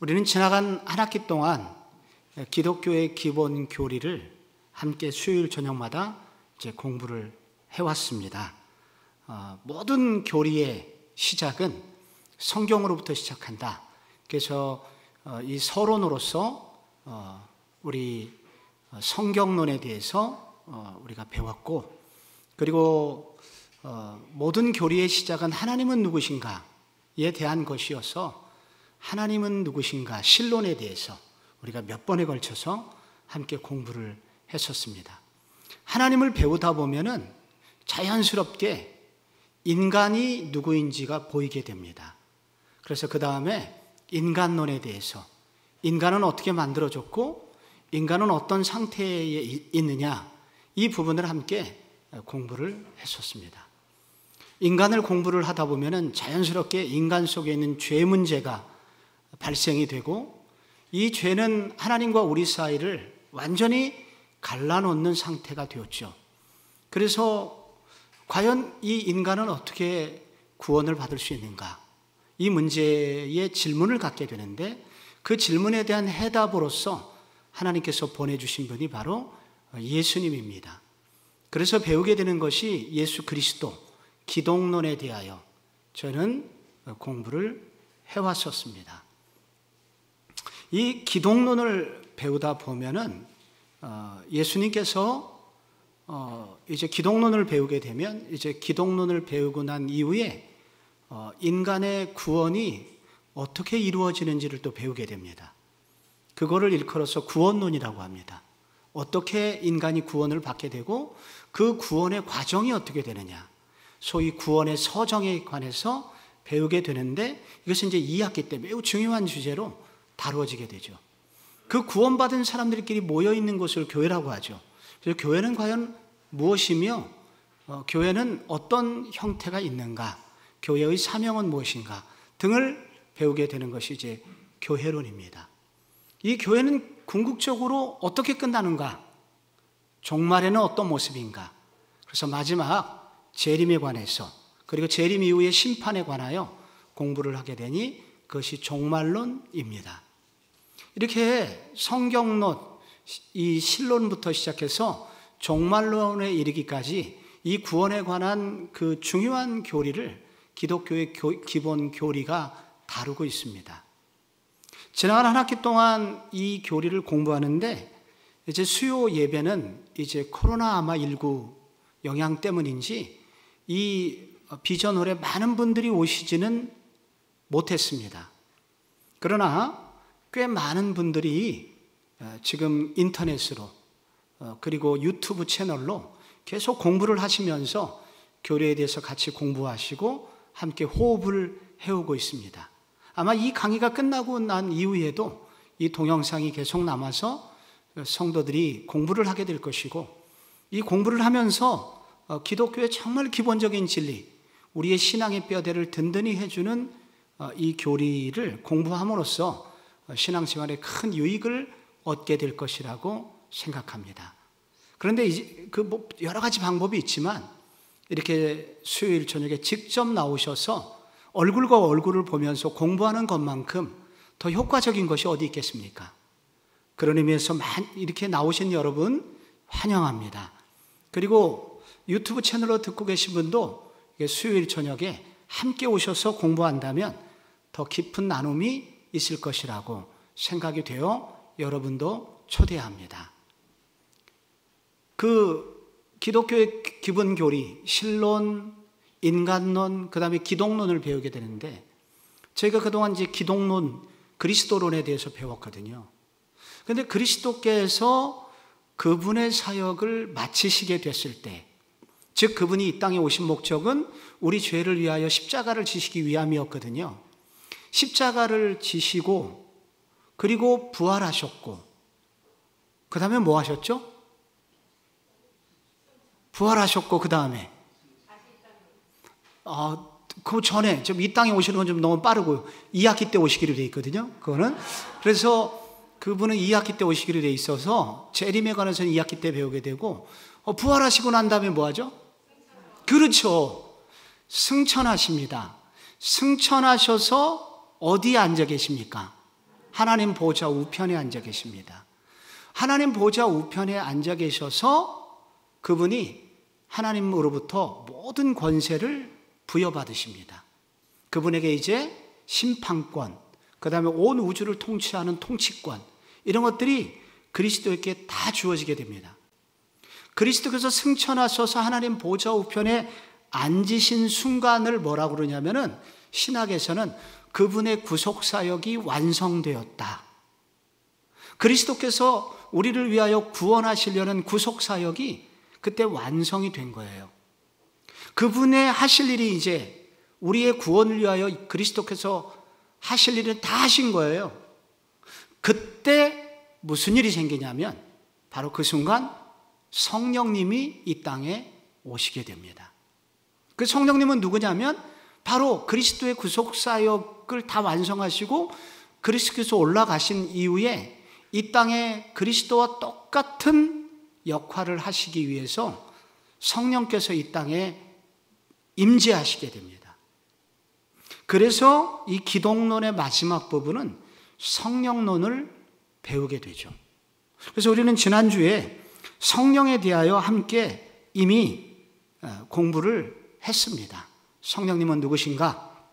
우리는 지나간 한 학기 동안 기독교의 기본 교리를 함께 수요일 저녁마다 이제 공부를 해왔습니다. 모든 교리의 시작은 성경으로부터 시작한다. 그래서 이 서론으로서 우리 성경론에 대해서 우리가 배웠고, 그리고 모든 교리의 시작은 하나님은 누구신가에 대한 것이어서 하나님은 누구신가 신론에 대해서 우리가 몇 번에 걸쳐서 함께 공부를 했었습니다. 하나님을 배우다 보면은 자연스럽게 인간이 누구인지가 보이게 됩니다. 그래서 그 다음에 인간론에 대해서, 인간은 어떻게 만들어졌고 인간은 어떤 상태에 있느냐, 이 부분을 함께 공부를 했었습니다. 인간을 공부를 하다 보면은 자연스럽게 인간 속에 있는 죄 문제가 발생이 되고, 이 죄는 하나님과 우리 사이를 완전히 갈라놓는 상태가 되었죠. 그래서 과연 이 인간은 어떻게 구원을 받을 수 있는가, 이 문제에 질문을 갖게 되는데, 그 질문에 대한 해답으로서 하나님께서 보내주신 분이 바로 예수님입니다. 그래서 배우게 되는 것이 예수 그리스도, 기독론에 대하여 저는 공부를 해왔었습니다. 이 기독론을 배우다 보면은 예수님께서 이제 기독론을 배우게 되면, 이제 기독론을 배우고 난 이후에 인간의 구원이 어떻게 이루어지는지를 또 배우게 됩니다. 그거를 일컬어서 구원론이라고 합니다. 어떻게 인간이 구원을 받게 되고 그 구원의 과정이 어떻게 되느냐, 소위 구원의 서정에 관해서 배우게 되는데, 이것은 이제 2학기 때 매우 중요한 주제로 다루어지게 되죠. 그 구원받은 사람들끼리 모여있는 것을 교회라고 하죠. 그래서 교회는 과연 무엇이며 교회는 어떤 형태가 있는가, 교회의 사명은 무엇인가 등을 배우게 되는 것이 이제 교회론입니다. 이 교회는 궁극적으로 어떻게 끝나는가, 종말에는 어떤 모습인가, 그래서 마지막 재림에 관해서, 그리고 재림 이후의 심판에 관하여 공부를 하게 되니 그것이 종말론입니다. 이렇게 성경론, 이 신론부터 시작해서 종말론에 이르기까지 이 구원에 관한 그 중요한 교리를 기독교의 기본 교리가 다루고 있습니다. 지난 한 학기 동안 이 교리를 공부하는데, 이제 수요 예배는 이제 코로나19 영향 때문인지 이 비전홀에 많은 분들이 오시지는 못했습니다. 그러나 꽤 많은 분들이 지금 인터넷으로 그리고 유튜브 채널로 계속 공부를 하시면서 교리에 대해서 같이 공부하시고 함께 호흡을 해오고 있습니다. 아마 이 강의가 끝나고 난 이후에도 이 동영상이 계속 남아서 성도들이 공부를 하게 될 것이고, 이 공부를 하면서 기독교의 정말 기본적인 진리, 우리의 신앙의 뼈대를 든든히 해주는 이 교리를 공부함으로써 신앙생활에 큰 유익을 얻게 될 것이라고 생각합니다. 그런데 이제 그 여러 가지 방법이 있지만, 이렇게 수요일 저녁에 직접 나오셔서 얼굴과 얼굴을 보면서 공부하는 것만큼 더 효과적인 것이 어디 있겠습니까? 그런 의미에서 이렇게 나오신 여러분 환영합니다. 그리고 유튜브 채널로 듣고 계신 분도 수요일 저녁에 함께 오셔서 공부한다면 더 깊은 나눔이 있을 것이라고 생각이 되어 여러분도 초대합니다. 그 기독교의 기본 교리, 신론, 인간론, 그 다음에 기독론을 배우게 되는데, 저희가 그동안 이제 기독론, 그리스도론에 대해서 배웠거든요. 그런데 그리스도께서 그분의 사역을 마치시게 됐을 때, 즉 그분이 이 땅에 오신 목적은 우리 죄를 위하여 십자가를 지시기 위함이었거든요. 십자가를 지시고 그리고 부활하셨고, 그 다음에 뭐 하셨죠? 부활하셨고 그 다음에 그 전에 좀 이 땅에 오시는 건 좀 너무 빠르고요. 2학기 때 오시기로 돼 있거든요. 그거는 그래서 그분은 2학기 때 오시기로 돼 있어서 재림에 관해서는 2학기 때 배우게 되고, 부활하시고 난 다음에 뭐 하죠? 그렇죠. 승천하십니다. 승천하셔서 어디에 앉아 계십니까? 하나님 보좌 우편에 앉아 계십니다. 하나님 보좌 우편에 앉아 계셔서 그분이 하나님으로부터 모든 권세를 부여받으십니다. 그분에게 이제 심판권, 그 다음에 온 우주를 통치하는 통치권, 이런 것들이 그리스도에게 다 주어지게 됩니다. 그리스도께서 승천하셔서 하나님 보좌 우편에 앉으신 순간을 뭐라고 그러냐면은 신학에서는 그분의 구속사역이 완성되었다. 그리스도께서 우리를 위하여 구원하시려는 구속사역이 그때 완성이 된 거예요. 그분의 하실 일이 이제 우리의 구원을 위하여 그리스도께서 하실 일을 다 하신 거예요. 그때 무슨 일이 생기냐면 바로 그 순간 성령님이 이 땅에 오시게 됩니다. 그 성령님은 누구냐면 바로 그리스도의 구속사역을 다 완성하시고 그리스도께서 올라가신 이후에 이 땅에 그리스도와 똑같은 역할을 하시기 위해서 성령께서 이 땅에 임재하시게 됩니다. 그래서 이 기독론의 마지막 부분은 성령론을 배우게 되죠. 그래서 우리는 지난주에 성령에 대하여 함께 이미 공부를 했습니다. 성령님은 누구신가?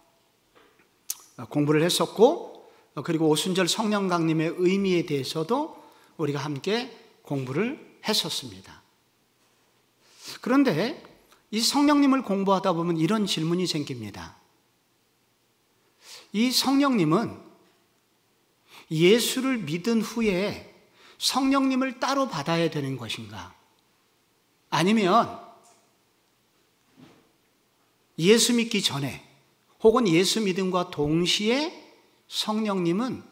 공부를 했었고, 그리고 오순절 성령 강림의 의미에 대해서도 우리가 함께 공부를 했었습니다. 그런데 이 성령님을 공부하다 보면 이런 질문이 생깁니다. 이 성령님은 예수를 믿은 후에 성령님을 따로 받아야 되는 것인가? 아니면 예수 믿기 전에 혹은 예수 믿음과 동시에 성령님은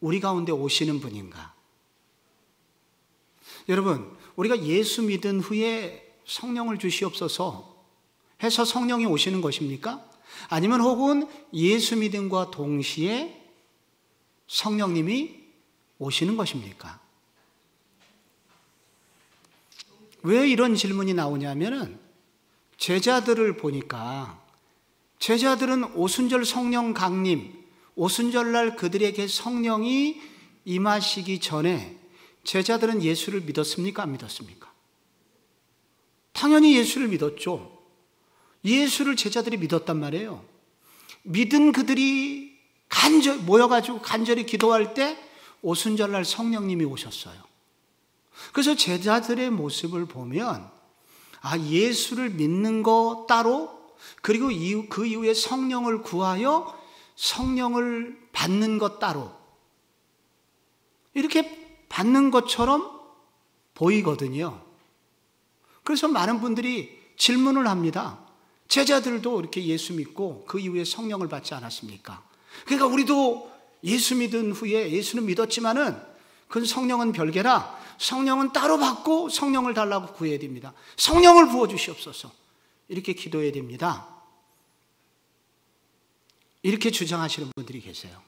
우리 가운데 오시는 분인가? 여러분, 우리가 예수 믿은 후에 성령을 주시옵소서 해서 성령이 오시는 것입니까? 아니면 혹은 예수 믿음과 동시에 성령님이 오시는 것입니까? 왜 이런 질문이 나오냐면은 제자들을 보니까 제자들은 오순절 성령 강림, 오순절날 그들에게 성령이 임하시기 전에 제자들은 예수를 믿었습니까? 안 믿었습니까? 당연히 예수를 믿었죠. 예수를 제자들이 믿었단 말이에요. 믿은 그들이 모여가지고 간절히 기도할 때 오순절날 성령님이 오셨어요. 그래서 제자들의 모습을 보면 예수를 믿는 거 따로, 그리고 그 이후에 성령을 구하여 성령을 받는 것 따로, 이렇게 받는 것처럼 보이거든요. 그래서 많은 분들이 질문을 합니다. 제자들도 이렇게 예수 믿고 그 이후에 성령을 받지 않았습니까? 그러니까 우리도 예수 믿은 후에 예수는 믿었지만은 그 성령은 별개라 성령은 따로 받고 성령을 달라고 구해야 됩니다. 성령을 부어주시옵소서. 이렇게 기도해야 됩니다. 이렇게 주장하시는 분들이 계세요.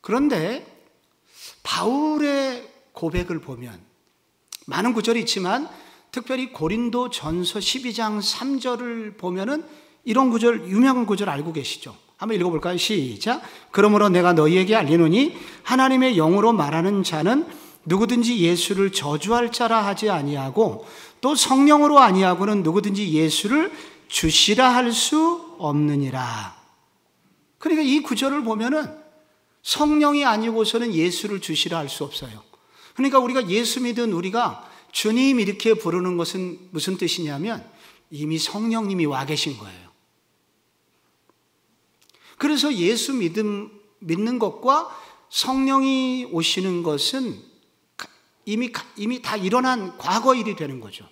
그런데 바울의 고백을 보면 많은 구절이 있지만 특별히 고린도 전서 12장 3절을 보면은 이런 구절, 유명한 구절 알고 계시죠? 한번 읽어볼까요? 시작. 그러므로 내가 너희에게 알리노니 하나님의 영으로 말하는 자는 누구든지 예수를 저주할 자라 하지 아니하고 또 성령으로 아니하고는 누구든지 예수를 주시라 할 수 없느니라. 그러니까 이 구절을 보면은 성령이 아니고서는 예수를 주시라 할 수 없어요. 그러니까 우리가 예수 믿은 우리가 주님 이렇게 부르는 것은 무슨 뜻이냐면 이미 성령님이 와 계신 거예요. 그래서 예수 믿는 것과 성령이 오시는 것은 이미 다 일어난 과거 일이 되는 거죠.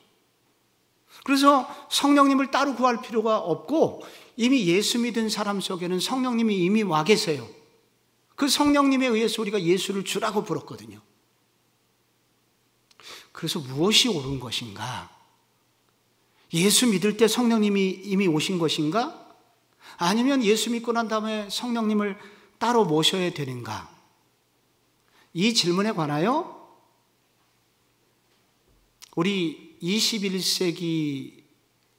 그래서 성령님을 따로 구할 필요가 없고 이미 예수 믿은 사람 속에는 성령님이 이미 와 계세요. 그 성령님에 의해서 우리가 예수를 주라고 부르거든요. 그래서 무엇이 옳은 것인가? 예수 믿을 때 성령님이 이미 오신 것인가? 아니면 예수 믿고 난 다음에 성령님을 따로 모셔야 되는가? 이 질문에 관하여 우리 21세기,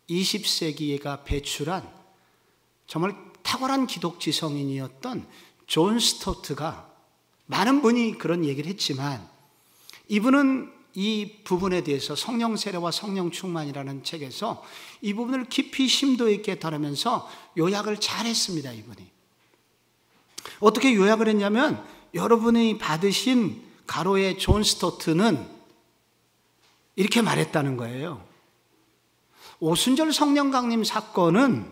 20세기가 배출한 정말 탁월한 기독지성인이었던 존 스토트가 많은 분이 그런 얘기를 했지만 이분은 이 부분에 대해서 성령 세례와 성령 충만이라는 책에서 이 부분을 깊이 심도 있게 다루면서 요약을 잘 했습니다. 이분이 어떻게 요약을 했냐면, 여러분이 받으신 가로의 존 스토트는 이렇게 말했다는 거예요. 오순절 성령 강림 사건은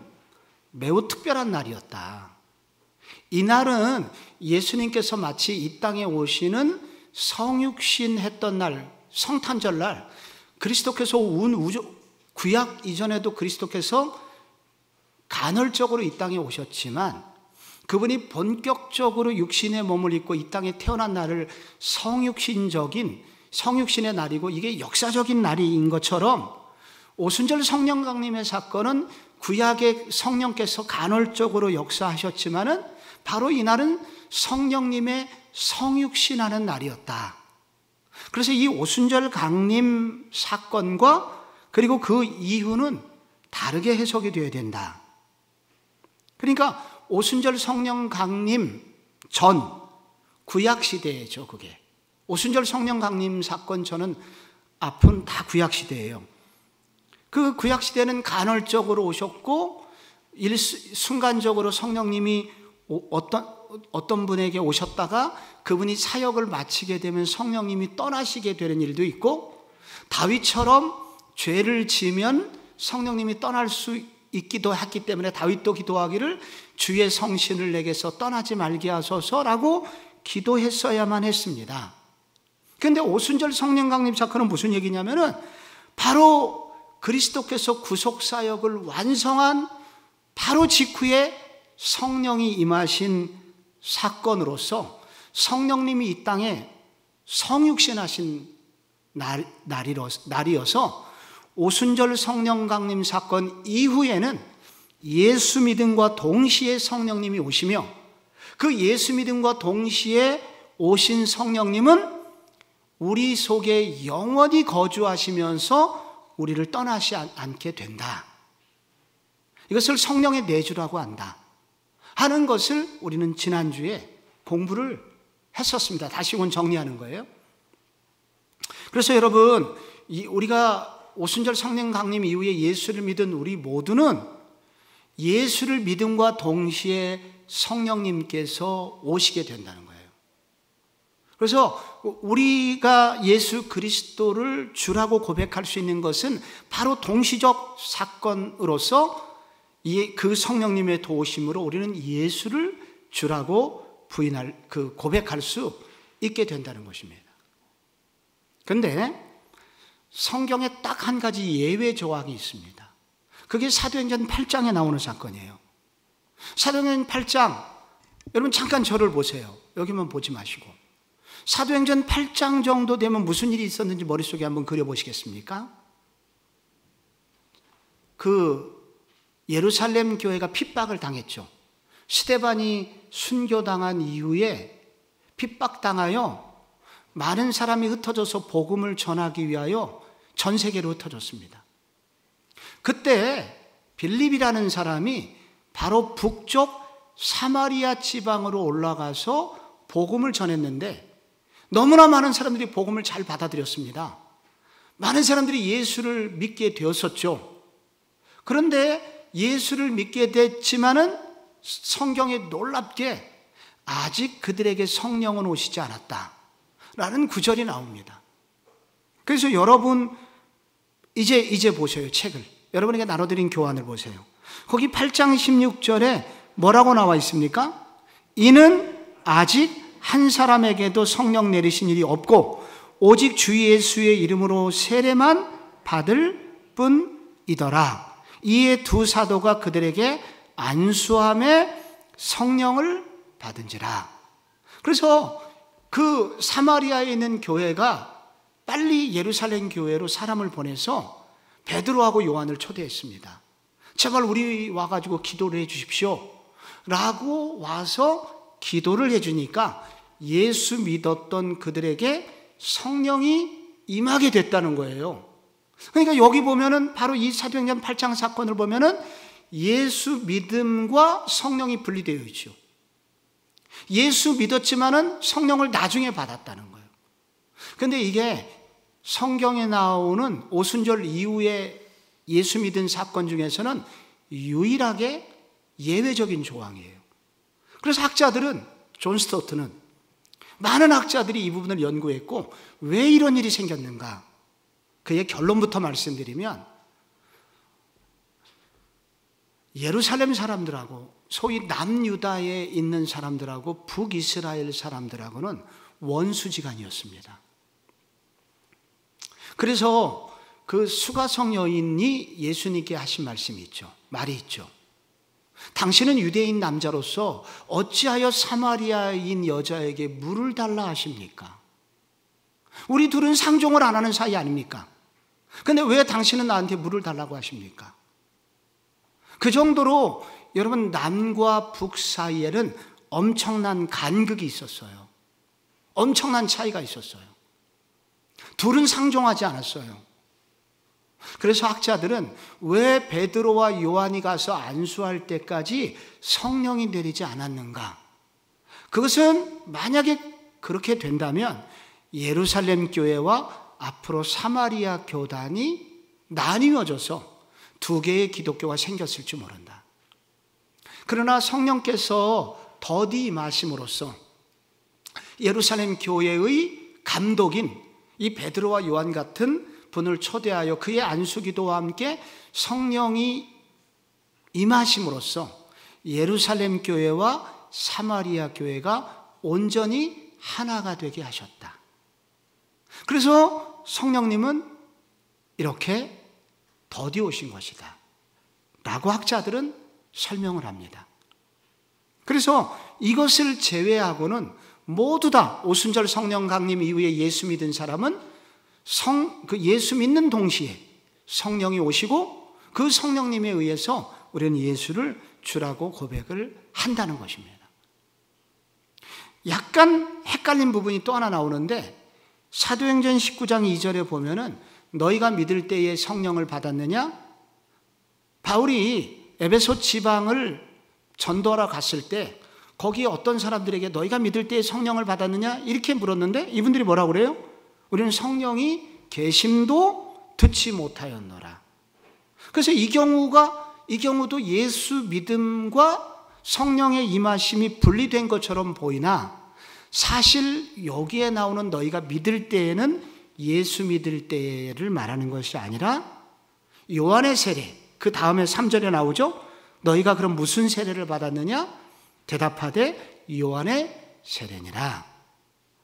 매우 특별한 날이었다. 이날은 예수님께서 마치 이 땅에 오시는 성육신 했던 날, 성탄절날, 그리스도께서 온 우주, 구약 이전에도 그리스도께서 간헐적으로 이 땅에 오셨지만 그분이 본격적으로 육신의 몸을 입고 이 땅에 태어난 날을 성육신의 날이고 이게 역사적인 날인 것처럼 오순절 성령 강림의 사건은 구약의 성령께서 간헐적으로 역사하셨지만은 바로 이날은 성령님의 성육신하는 날이었다. 그래서 이 오순절 강림 사건과 그리고 그 이후는 다르게 해석이 되어야 된다. 그러니까 오순절 성령 강림 전 구약 시대죠. 그게 오순절 성령 강림 사건 전은 앞은 다 구약 시대예요. 그 구약 시대는 간헐적으로 오셨고 순간적으로 성령님이 어떤 분에게 오셨다가 그분이 사역을 마치게 되면 성령님이 떠나시게 되는 일도 있고, 다윗처럼 죄를 지으면 성령님이 떠날 수 있기도 했기 때문에 다윗도 기도하기를 주의 성신을 내게서 떠나지 말게 하소서라고 기도했어야만 했습니다. 그런데 오순절 성령 강림 사건은 무슨 얘기냐면은 바로 그리스도께서 구속사역을 완성한 바로 직후에 성령이 임하신 사건으로서 성령님이 이 땅에 성육신하신 날이어서 오순절 성령 강림 사건 이후에는 예수 믿음과 동시에 성령님이 오시며, 그 예수 믿음과 동시에 오신 성령님은 우리 속에 영원히 거주하시면서 우리를 떠나지 않게 된다. 이것을 성령의 내주라고 한다 하는 것을 우리는 지난주에 공부를 했었습니다. 다시금 정리하는 거예요. 그래서 여러분, 우리가 오순절 성령 강림 이후에 예수를 믿은 우리 모두는 예수를 믿음과 동시에 성령님께서 오시게 된다는 거예요. 그래서 우리가 예수 그리스도를 주라고 고백할 수 있는 것은 바로 동시적 사건으로서 그 성령님의 도우심으로 우리는 예수를 주라고 고백할 수 있게 된다는 것입니다. 그런데 성경에 딱 한 가지 예외 조항이 있습니다. 그게 사도행전 8장에 나오는 사건이에요. 사도행전 8장, 여러분 잠깐 저를 보세요. 여기만 보지 마시고 사도행전 8장 정도 되면 무슨 일이 있었는지 머릿속에 한번 그려보시겠습니까? 예루살렘 교회가 핍박을 당했죠. 스데반이 순교당한 이후에 핍박당하여 많은 사람이 흩어져서 복음을 전하기 위하여 전 세계로 흩어졌습니다. 그때 빌립이라는 사람이 바로 북쪽 사마리아 지방으로 올라가서 복음을 전했는데 너무나 많은 사람들이 복음을 잘 받아들였습니다. 많은 사람들이 예수를 믿게 되었었죠. 그런데 예수를 믿게 됐지만은 성경에 놀랍게 아직 그들에게 성령은 오시지 않았다 라는 구절이 나옵니다. 그래서 여러분 이제 보세요. 책을 여러분에게 나눠드린 교환을 보세요. 거기 8장 16절에 뭐라고 나와 있습니까? 이는 아직 한 사람에게도 성령 내리신 일이 없고 오직 주 예수의 이름으로 세례만 받을 뿐이더라. 이에 두 사도가 그들에게 안수함에 성령을 받은지라. 그래서 그 사마리아에 있는 교회가 빨리 예루살렘 교회로 사람을 보내서 베드로하고 요한을 초대했습니다. 제발 우리 와가지고 기도를 해 주십시오 라고 와서 기도를 해주니까 예수 믿었던 그들에게 성령이 임하게 됐다는 거예요. 그러니까 여기 보면은 바로 이 사도행전 8장 사건을 보면은 예수 믿음과 성령이 분리되어 있죠. 예수 믿었지만은 성령을 나중에 받았다는 거예요. 근데 이게 성경에 나오는 오순절 이후에 예수 믿은 사건 중에서는 유일하게 예외적인 조항이에요. 그래서 학자들은, 존 스토트는, 많은 학자들이 이 부분을 연구했고 왜 이런 일이 생겼는가, 그의 결론부터 말씀드리면, 예루살렘 사람들하고 소위 남유다에 있는 사람들하고 북이스라엘 사람들하고는 원수지간이었습니다. 그래서 그 수가성 여인이 예수님께 하신 말씀이 있죠. 말이 있죠. 당신은 유대인 남자로서 어찌하여 사마리아인 여자에게 물을 달라 하십니까? 우리 둘은 상종을 안 하는 사이 아닙니까? 근데 왜 당신은 나한테 물을 달라고 하십니까? 그 정도로 여러분, 남과 북 사이에는 엄청난 간극이 있었어요. 엄청난 차이가 있었어요. 둘은 상종하지 않았어요. 그래서 학자들은 왜 베드로와 요한이 가서 안수할 때까지 성령이 내리지 않았는가? 그것은 만약에 그렇게 된다면 예루살렘 교회와 앞으로 사마리아 교단이 나뉘어져서 두 개의 기독교가 생겼을지 모른다. 그러나 성령께서 더디 임하심으로써 예루살렘 교회의 감독인 이 베드로와 요한 같은 분을 초대하여 그의 안수기도와 함께 성령이 임하심으로써 예루살렘 교회와 사마리아 교회가 온전히 하나가 되게 하셨다. 그래서 성령님은 이렇게 더디 오신 것이다 라고 학자들은 설명을 합니다. 그래서 이것을 제외하고는 모두 다 오순절 성령 강림 이후에 예수 믿은 사람은 그 예수 믿는 동시에 성령이 오시고 그 성령님에 의해서 우리는 예수를 주라고 고백을 한다는 것입니다. 약간 헷갈린 부분이 또 하나 나오는데, 사도행전 19장 2절에 보면은 너희가 믿을 때에 성령을 받았느냐? 바울이 에베소 지방을 전도하러 갔을 때 거기 어떤 사람들에게 너희가 믿을 때에 성령을 받았느냐? 이렇게 물었는데 이분들이 뭐라고 그래요? 우리는 성령이 계심도 듣지 못하였노라. 그래서 이 경우도 예수 믿음과 성령의 임하심이 분리된 것처럼 보이나, 사실 여기에 나오는 너희가 믿을 때에는 예수 믿을 때를 말하는 것이 아니라 요한의 세례, 그 다음에 3절에 나오죠. 너희가 그럼 무슨 세례를 받았느냐? 대답하되 요한의 세례니라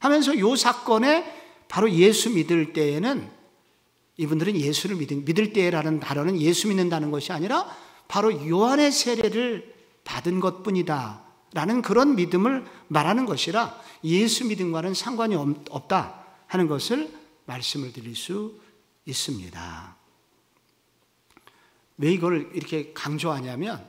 하면서 요 사건에 바로 예수 믿을 때에는, 이분들은 예수를 믿을 때라는 단어는 예수 믿는다는 것이 아니라 바로 요한의 세례를 받은 것뿐이다 라는 그런 믿음을 말하는 것이라 예수 믿음과는 상관이 없다 하는 것을 말씀을 드릴 수 있습니다. 왜 이걸 이렇게 강조하냐면,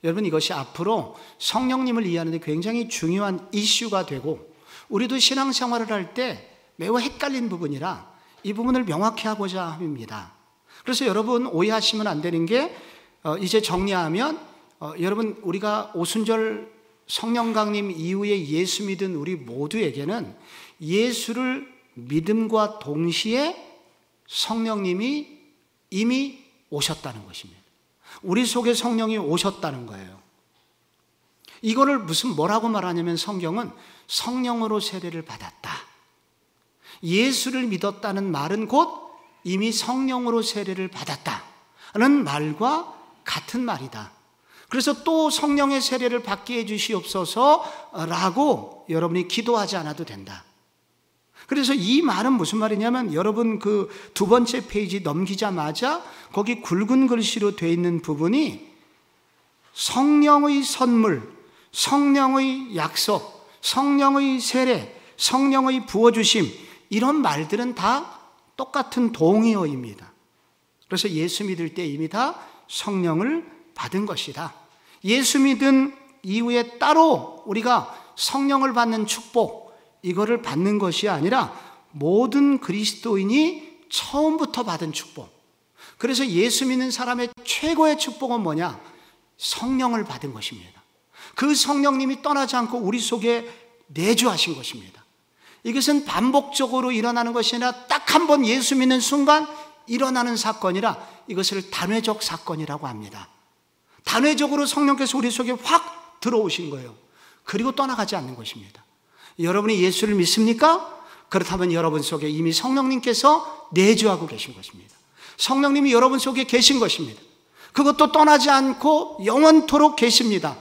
여러분, 이것이 앞으로 성령님을 이해하는 데 굉장히 중요한 이슈가 되고 우리도 신앙생활을 할 때 매우 헷갈린 부분이라 이 부분을 명확히 하고자 합니다. 그래서 여러분, 오해하시면 안 되는 게, 이제 정리하면 여러분, 우리가 오순절 성령 강림 이후에 예수 믿은 우리 모두에게는 예수를 믿음과 동시에 성령님이 이미 오셨다는 것입니다. 우리 속에 성령이 오셨다는 거예요. 이거를 뭐라고 말하냐면, 성경은 성령으로 세례를 받았다. 예수를 믿었다는 말은 곧 이미 성령으로 세례를 받았다는 말과 같은 말이다. 그래서 또 성령의 세례를 받게 해주시옵소서라고 여러분이 기도하지 않아도 된다. 그래서 이 말은 무슨 말이냐면, 여러분 그 두 번째 페이지 넘기자마자 거기 굵은 글씨로 되어 있는 부분이 성령의 선물, 성령의 약속, 성령의 세례, 성령의 부어주심, 이런 말들은 다 똑같은 동의어입니다. 그래서 예수 믿을 때 이미 다 성령을 받은 것이다. 예수 믿은 이후에 따로 우리가 성령을 받는 축복, 이거를 받는 것이 아니라 모든 그리스도인이 처음부터 받은 축복. 그래서 예수 믿는 사람의 최고의 축복은 뭐냐? 성령을 받은 것입니다. 그 성령님이 떠나지 않고 우리 속에 내주하신 것입니다. 이것은 반복적으로 일어나는 것이 아니라 딱 한 번 예수 믿는 순간 일어나는 사건이라 이것을 단회적 사건이라고 합니다. 단회적으로 성령께서 우리 속에 확 들어오신 거예요. 그리고 떠나가지 않는 것입니다. 여러분이 예수를 믿습니까? 그렇다면 여러분 속에 이미 성령님께서 내주하고 계신 것입니다. 성령님이 여러분 속에 계신 것입니다. 그것도 떠나지 않고 영원토록 계십니다.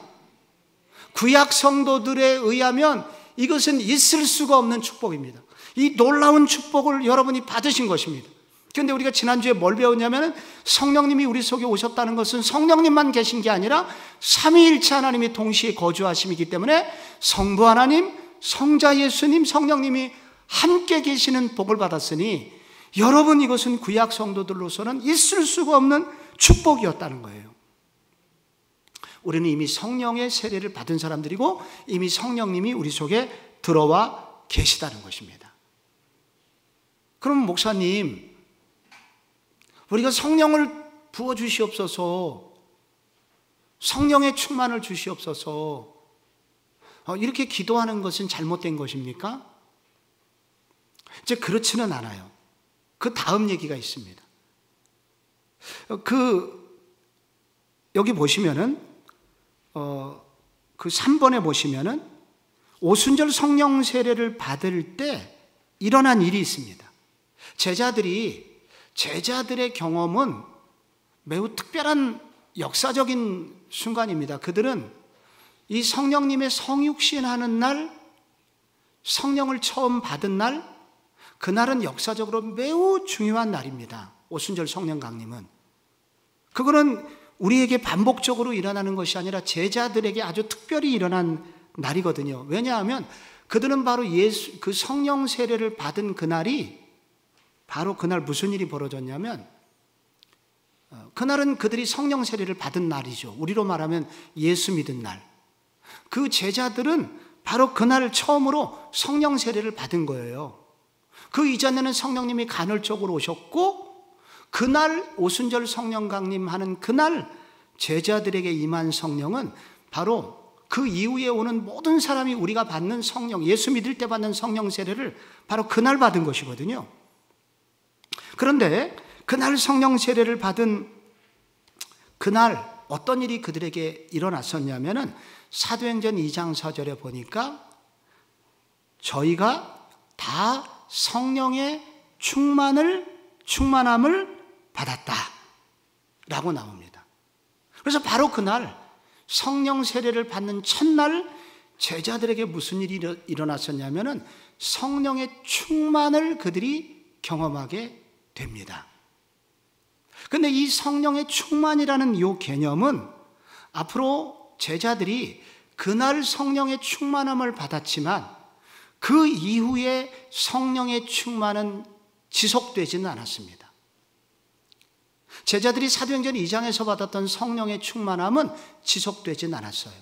구약 성도들에 의하면 이것은 있을 수가 없는 축복입니다. 이 놀라운 축복을 여러분이 받으신 것입니다. 그런데 우리가 지난주에 뭘 배웠냐면 성령님이 우리 속에 오셨다는 것은 성령님만 계신 게 아니라 삼위일체 하나님이 동시에 거주하심이기 때문에 성부 하나님, 성자 예수님, 성령님이 함께 계시는 복을 받았으니 여러분 이것은 구약 성도들로서는 있을 수가 없는 축복이었다는 거예요. 우리는 이미 성령의 세례를 받은 사람들이고 이미 성령님이 우리 속에 들어와 계시다는 것입니다. 그럼 목사님, 우리가 성령을 부어주시옵소서, 성령의 충만을 주시옵소서, 이렇게 기도하는 것은 잘못된 것입니까? 이제 그렇지는 않아요. 그 다음 얘기가 있습니다. 여기 보시면은 그 3번에 보시면은 오순절 성령 세례를 받을 때 일어난 일이 있습니다. 제자들의 경험은 매우 특별한 역사적인 순간입니다. 그들은 이 성령님의 성육신하는 날, 성령을 처음 받은 날, 그날은 역사적으로 매우 중요한 날입니다. 오순절 성령 강림은. 그거는 우리에게 반복적으로 일어나는 것이 아니라 제자들에게 아주 특별히 일어난 날이거든요. 왜냐하면 그들은 바로 그 성령 세례를 받은 그날이 바로 그날 무슨 일이 벌어졌냐면 그날은 그들이 성령 세례를 받은 날이죠. 우리로 말하면 예수 믿은 날. 그 제자들은 바로 그날 처음으로 성령 세례를 받은 거예요. 그 이전에는 성령님이 간헐적으로 오셨고 그날 오순절 성령 강림하는 그날 제자들에게 임한 성령은 바로 그 이후에 오는 모든 사람이 우리가 받는 성령, 예수 믿을 때 받는 성령 세례를 바로 그날 받은 것이거든요. 그런데 그날 성령 세례를 받은 그날 어떤 일이 그들에게 일어났었냐면은 사도행전 2장 4절에 보니까 저희가 다 성령의 충만함을 받았다 라고 나옵니다. 그래서 바로 그날 성령 세례를 받는 첫날 제자들에게 무슨 일이 일어났었냐면은 성령의 충만을 그들이 경험하게 됩니다. 근데 이 성령의 충만이라는 이 개념은 앞으로 제자들이 그날 성령의 충만함을 받았지만 그 이후에 성령의 충만은 지속되지는 않았습니다. 제자들이 사도행전 2장에서 받았던 성령의 충만함은 지속되지는 않았어요.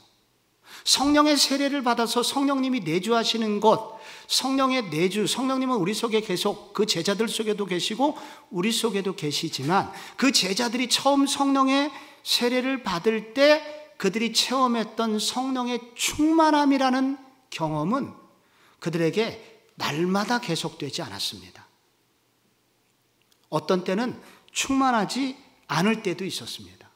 성령의 세례를 받아서 성령님이 내주하시는 것, 성령의 내주, 성령님은 우리 속에 계속 그 제자들 속에도 계시고 우리 속에도 계시지만 그 제자들이 처음 성령의 세례를 받을 때 그들이 체험했던 성령의 충만함이라는 경험은 그들에게 날마다 계속되지 않았습니다. 어떤 때는 충만하지 않을 때도 있었습니다.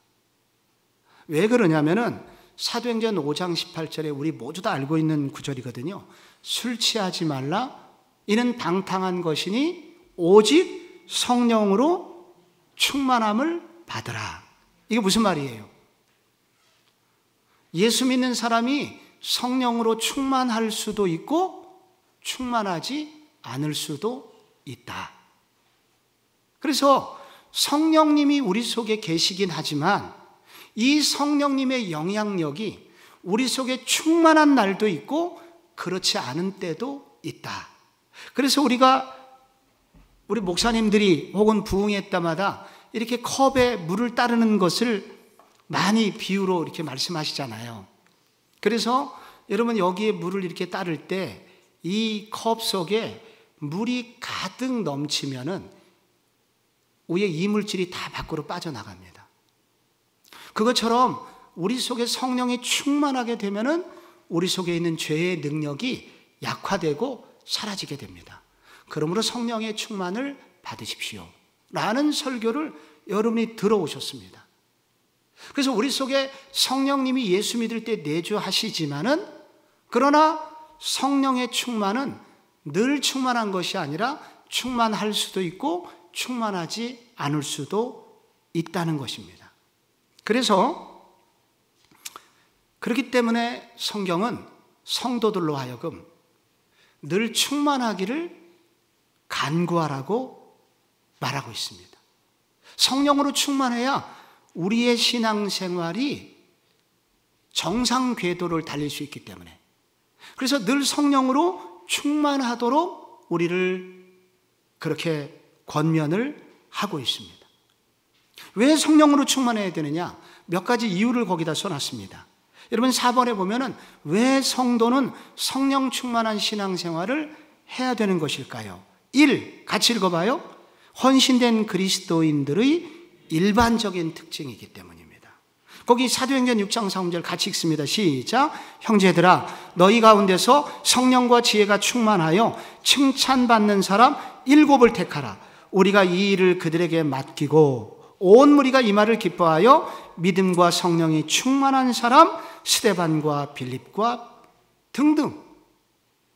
왜 그러냐면은 사도행전 5장 18절에 우리 모두 다 알고 있는 구절이거든요. 술 취하지 말라. 이는 방탕한 것이니 오직 성령으로 충만함을 받으라. 이게 무슨 말이에요? 예수 믿는 사람이 성령으로 충만할 수도 있고 충만하지 않을 수도 있다. 그래서 성령님이 우리 속에 계시긴 하지만 이 성령님의 영향력이 우리 속에 충만한 날도 있고 그렇지 않은 때도 있다. 그래서 우리 목사님들이 혹은 부흥회 때마다 이렇게 컵에 물을 따르는 것을 많이 비유로 이렇게 말씀하시잖아요. 그래서 여러분 여기에 물을 이렇게 따를 때 이 컵 속에 물이 가득 넘치면은 위에 이물질이 다 밖으로 빠져나갑니다. 그것처럼 우리 속에 성령이 충만하게 되면은 우리 속에 있는 죄의 능력이 약화되고 사라지게 됩니다. 그러므로 성령의 충만을 받으십시오 라는 설교를 여러분이 들어오셨습니다. 그래서 우리 속에 성령님이 예수 믿을 때 내주하시지만은, 그러나 성령의 충만은 늘 충만한 것이 아니라 충만할 수도 있고 충만하지 않을 수도 있다는 것입니다. 그래서 그렇기 때문에 성경은 성도들로 하여금 늘 충만하기를 간구하라고 말하고 있습니다. 성령으로 충만해야 우리의 신앙생활이 정상 궤도를 달릴 수 있기 때문에, 그래서 늘 성령으로 충만하도록 우리를 그렇게 권면을 하고 있습니다. 왜 성령으로 충만해야 되느냐? 몇 가지 이유를 거기다 써놨습니다. 여러분 4번에 보면은 왜 성도는 성령 충만한 신앙생활을 해야 되는 것일까요? 1. 같이 읽어봐요. 헌신된 그리스도인들의 일반적인 특징이기 때문입니다. 거기 사도행전 6장 4절 같이 읽습니다. 시작. 형제들아, 너희 가운데서 성령과 지혜가 충만하여 칭찬받는 사람 7을 택하라. 우리가 이 일을 그들에게 맡기고 온 무리가 이 말을 기뻐하여 믿음과 성령이 충만한 사람 스데반과 빌립과 등등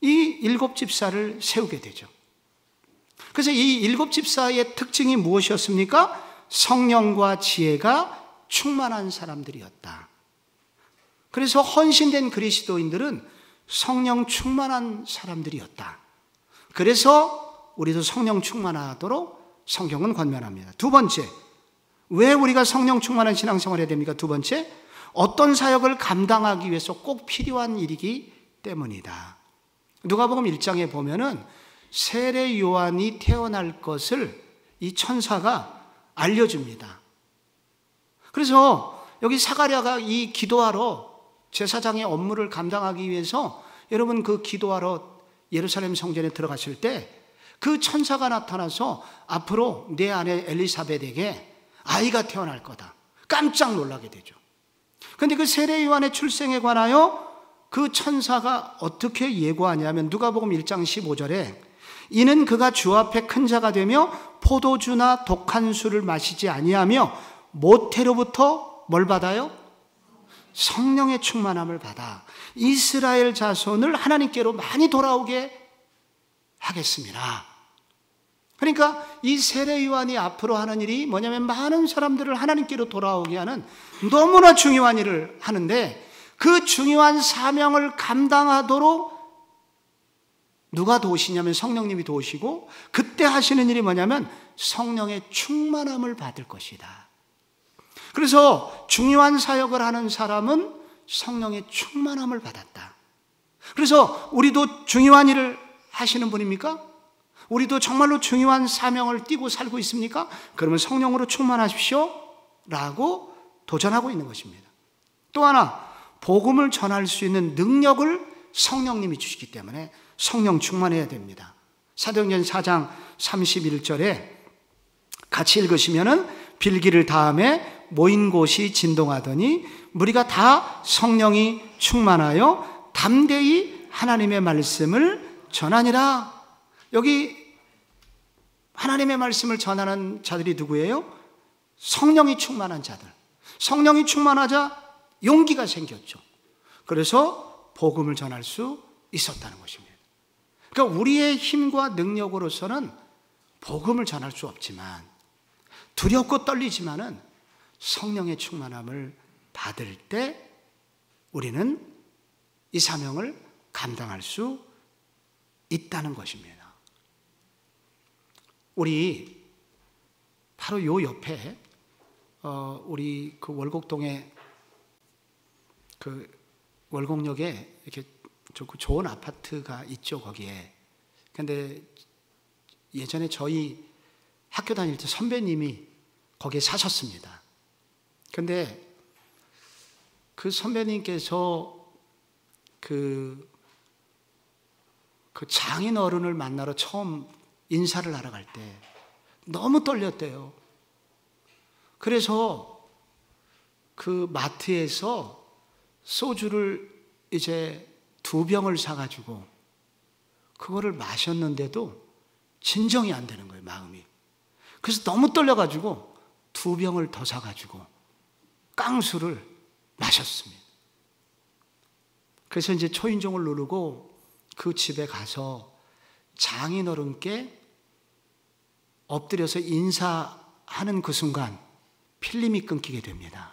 이 7 집사를 세우게 되죠. 그래서 이 7 집사의 특징이 무엇이었습니까? 성령과 지혜가 충만한 사람들이었다. 그래서 헌신된 그리스도인들은 성령 충만한 사람들이었다. 그래서 우리도 성령 충만하도록 성경은 권면합니다. 두 번째, 왜 우리가 성령 충만한 신앙생활을 해야 됩니까? 두 번째, 어떤 사역을 감당하기 위해서 꼭 필요한 일이기 때문이다. 누가복음 1장에 보면은 세례 요한이 태어날 것을 이 천사가 알려줍니다. 그래서 여기 사가랴가 이 기도하러 제사장의 업무를 감당하기 위해서 여러분 그 기도하러 예루살렘 성전에 들어갔을 때 그 천사가 나타나서 앞으로 내 아내 엘리사벳에게 아이가 태어날 거다. 깜짝 놀라게 되죠. 그런데 그 세례 요한의 출생에 관하여 그 천사가 어떻게 예고하냐면 누가복음 1장 15절에 이는 그가 주 앞에 큰 자가 되며 포도주나 독한 술을 마시지 아니하며 모태로부터 뭘 받아요? 성령의 충만함을 받아 이스라엘 자손을 하나님께로 많이 돌아오게 하겠습니다. 그러니까 이 세례 요한이 앞으로 하는 일이 뭐냐면 많은 사람들을 하나님께로 돌아오게 하는 너무나 중요한 일을 하는데, 그 중요한 사명을 감당하도록 누가 도우시냐면 성령님이 도우시고, 그때 하시는 일이 뭐냐면 성령의 충만함을 받을 것이다. 그래서 중요한 사역을 하는 사람은 성령의 충만함을 받았다. 그래서 우리도 중요한 일을 하시는 분입니까? 우리도 정말로 중요한 사명을 띠고 살고 있습니까? 그러면 성령으로 충만하십시오 라고 도전하고 있는 것입니다. 또 하나, 복음을 전할 수 있는 능력을 성령님이 주시기 때문에 성령 충만해야 됩니다. 사도행전 4장 31절에 같이 읽으시면은 빌기를 다음에 모인 곳이 진동하더니 무리가 다 성령이 충만하여 담대히 하나님의 말씀을 전하니라. 여기 하나님의 말씀을 전하는 자들이 누구예요? 성령이 충만한 자들. 성령이 충만하자 용기가 생겼죠. 그래서 복음을 전할 수 있었다는 것입니다. 그러니까 우리의 힘과 능력으로서는 복음을 전할 수 없지만, 두렵고 떨리지만은 성령의 충만함을 받을 때 우리는 이 사명을 감당할 수 있다는 것입니다. 우리 바로 요 옆에 우리 그 월곡동에 그 월곡역에 이렇게 좋은 아파트가 있죠, 거기에. 근데 예전에 저희 학교 다닐 때 선배님이 거기에 사셨습니다. 근데 그 선배님께서 그 장인 어른을 만나러 처음 인사를 하러 갈 때 너무 떨렸대요. 그래서 그 마트에서 소주를 이제 2병을 사가지고 그거를 마셨는데도 진정이 안 되는 거예요, 마음이. 그래서 너무 떨려가지고 2병을 더 사가지고 깡술을 마셨습니다. 그래서 이제 초인종을 누르고 그 집에 가서 장인어른께 엎드려서 인사하는 그 순간 필름이 끊기게 됩니다.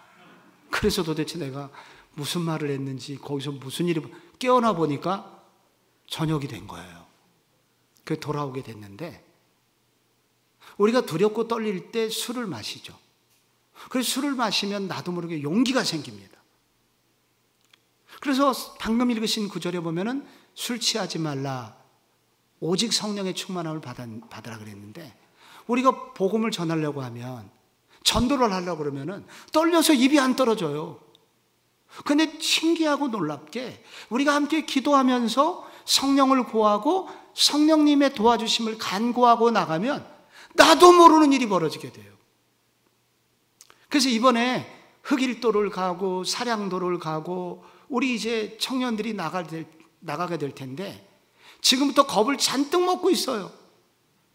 그래서 도대체 내가 무슨 말을 했는지, 거기서 무슨 일이 깨어나 보니까 저녁이 된 거예요. 그 돌아오게 됐는데, 우리가 두렵고 떨릴 때 술을 마시죠. 그래서 술을 마시면 나도 모르게 용기가 생깁니다. 그래서 방금 읽으신 구절에 보면은 술 취하지 말라, 오직 성령의 충만함을 받으라 그랬는데, 우리가 복음을 전하려고 하면, 전도를 하려고 그러면은 떨려서 입이 안 떨어져요. 근데 신기하고 놀랍게 우리가 함께 기도하면서 성령을 구하고 성령님의 도와주심을 간구하고 나가면 나도 모르는 일이 벌어지게 돼요. 그래서 이번에 흑일도를 가고 사량도를 가고 우리 이제 청년들이 나가게 될 텐데 지금부터 겁을 잔뜩 먹고 있어요.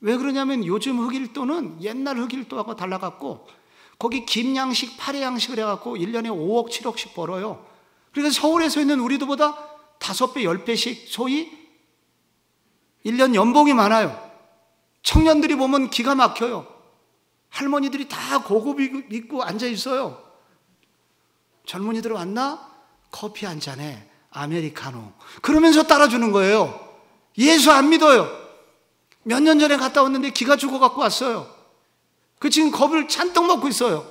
왜 그러냐면 요즘 흑일도는 옛날 흑일도하고 달라갖고 거기 김양식, 파래양식을 해갖고 1년에 5억, 7억씩 벌어요. 그러니까 서울에서 있는 우리도보다 5배, 10배씩 소위 1년 연봉이 많아요. 청년들이 보면 기가 막혀요. 할머니들이 다 고급 입고 앉아있어요. 젊은이들 왔나? 커피 한 잔에 아메리카노. 그러면서 따라주는 거예요. 예수 안 믿어요. 몇 년 전에 갔다 왔는데 기가 죽어 갖고 왔어요. 그 지금 겁을 잔뜩 먹고 있어요.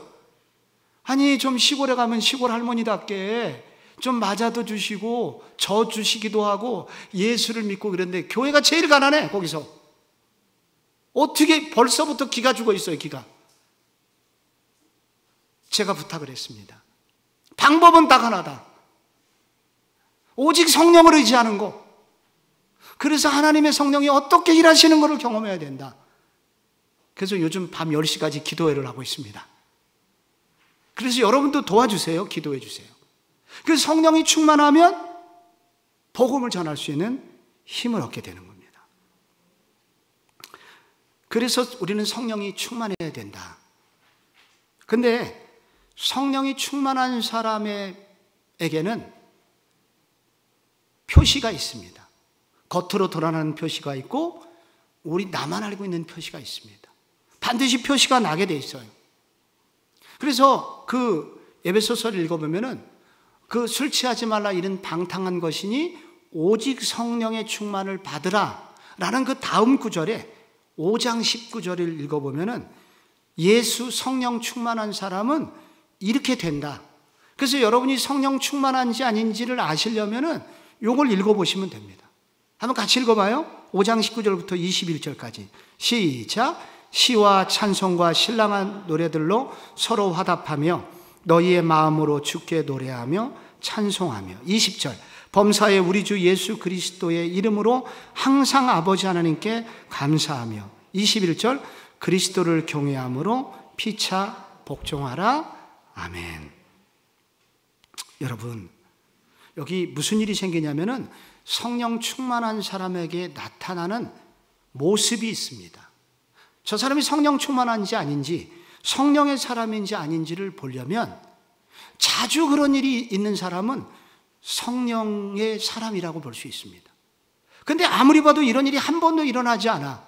아니 좀 시골에 가면 시골 할머니답게 좀 맞아도 주시고 저 주시기도 하고 예수를 믿고 그랬는데 교회가 제일 가난해. 거기서 어떻게 벌써부터 기가 죽어 있어요. 기가. 제가 부탁을 했습니다. 방법은 딱 하나다. 오직 성령을 의지하는 거. 그래서 하나님의 성령이 어떻게 일하시는 것을 경험해야 된다. 그래서 요즘 밤 10시까지 기도회를 하고 있습니다. 그래서 여러분도 도와주세요. 기도해 주세요. 그래서 성령이 충만하면 복음을 전할 수 있는 힘을 얻게 되는 겁니다. 그래서 우리는 성령이 충만해야 된다. 근데 성령이 충만한 사람에게는 표시가 있습니다. 겉으로 드러나는 표시가 있고 우리 나만 알고 있는 표시가 있습니다. 반드시 표시가 나게 돼 있어요. 그래서 그 에베소서를 읽어보면은 그 술 취하지 말라 이런 방탕한 것이니 오직 성령의 충만을 받으라 라는 그 다음 구절에 5장 19절을 읽어보면은 예수 성령 충만한 사람은 이렇게 된다. 그래서 여러분이 성령 충만한지 아닌지를 아시려면은 요걸 읽어보시면 됩니다. 한번 같이 읽어봐요. 5장 19절부터 21절까지 시작. 시와 찬송과 신랑한 노래들로 서로 화답하며 너희의 마음으로 주께 노래하며 찬송하며 20절 범사의 우리 주 예수 그리스도의 이름으로 항상 아버지 하나님께 감사하며 21절 그리스도를 경외함으로 피차 복종하라. 아멘. 여러분 여기 무슨 일이 생기냐면은 성령 충만한 사람에게 나타나는 모습이 있습니다. 저 사람이 성령 충만한지 아닌지 성령의 사람인지 아닌지를 보려면 자주 그런 일이 있는 사람은 성령의 사람이라고 볼 수 있습니다. 그런데 아무리 봐도 이런 일이 한 번도 일어나지 않아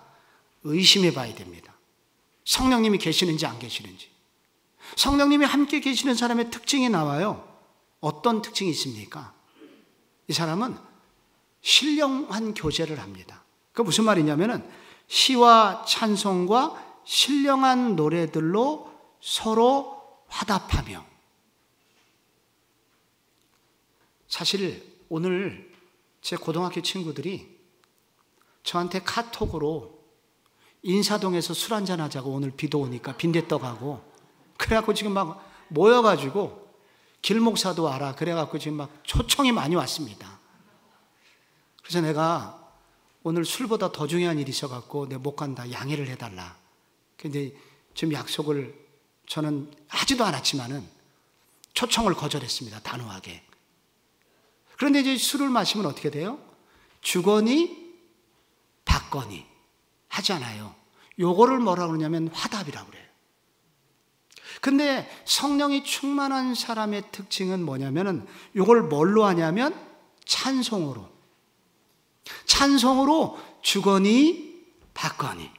의심해 봐야 됩니다. 성령님이 계시는지 안 계시는지. 성령님이 함께 계시는 사람의 특징이 나와요. 어떤 특징이 있습니까? 이 사람은 신령한 교제를 합니다. 그 무슨 말이냐면은 시와 찬송과 신령한 노래들로 서로 화답하며. 사실 오늘 제 고등학교 친구들이 저한테 카톡으로 인사동에서 술 한잔 하자고 오늘 비도 오니까 빈대떡 하고 그래갖고 지금 막 모여가지고 길목사도 와라 그래갖고 지금 막 초청이 많이 왔습니다. 그래서 내가 오늘 술보다 더 중요한 일이 있어갖고 내가 못 간다 양해를 해달라. 근데 지금 약속을 저는 하지도 않았지만은 초청을 거절했습니다. 단호하게. 그런데 이제 술을 마시면 어떻게 돼요? 주거니 받거니 하잖아요. 요거를 뭐라고 그러냐면 화답이라고 그래요. 근데 성령이 충만한 사람의 특징은 뭐냐면은 요걸 뭘로 하냐면 찬송으로 주거니 받거니.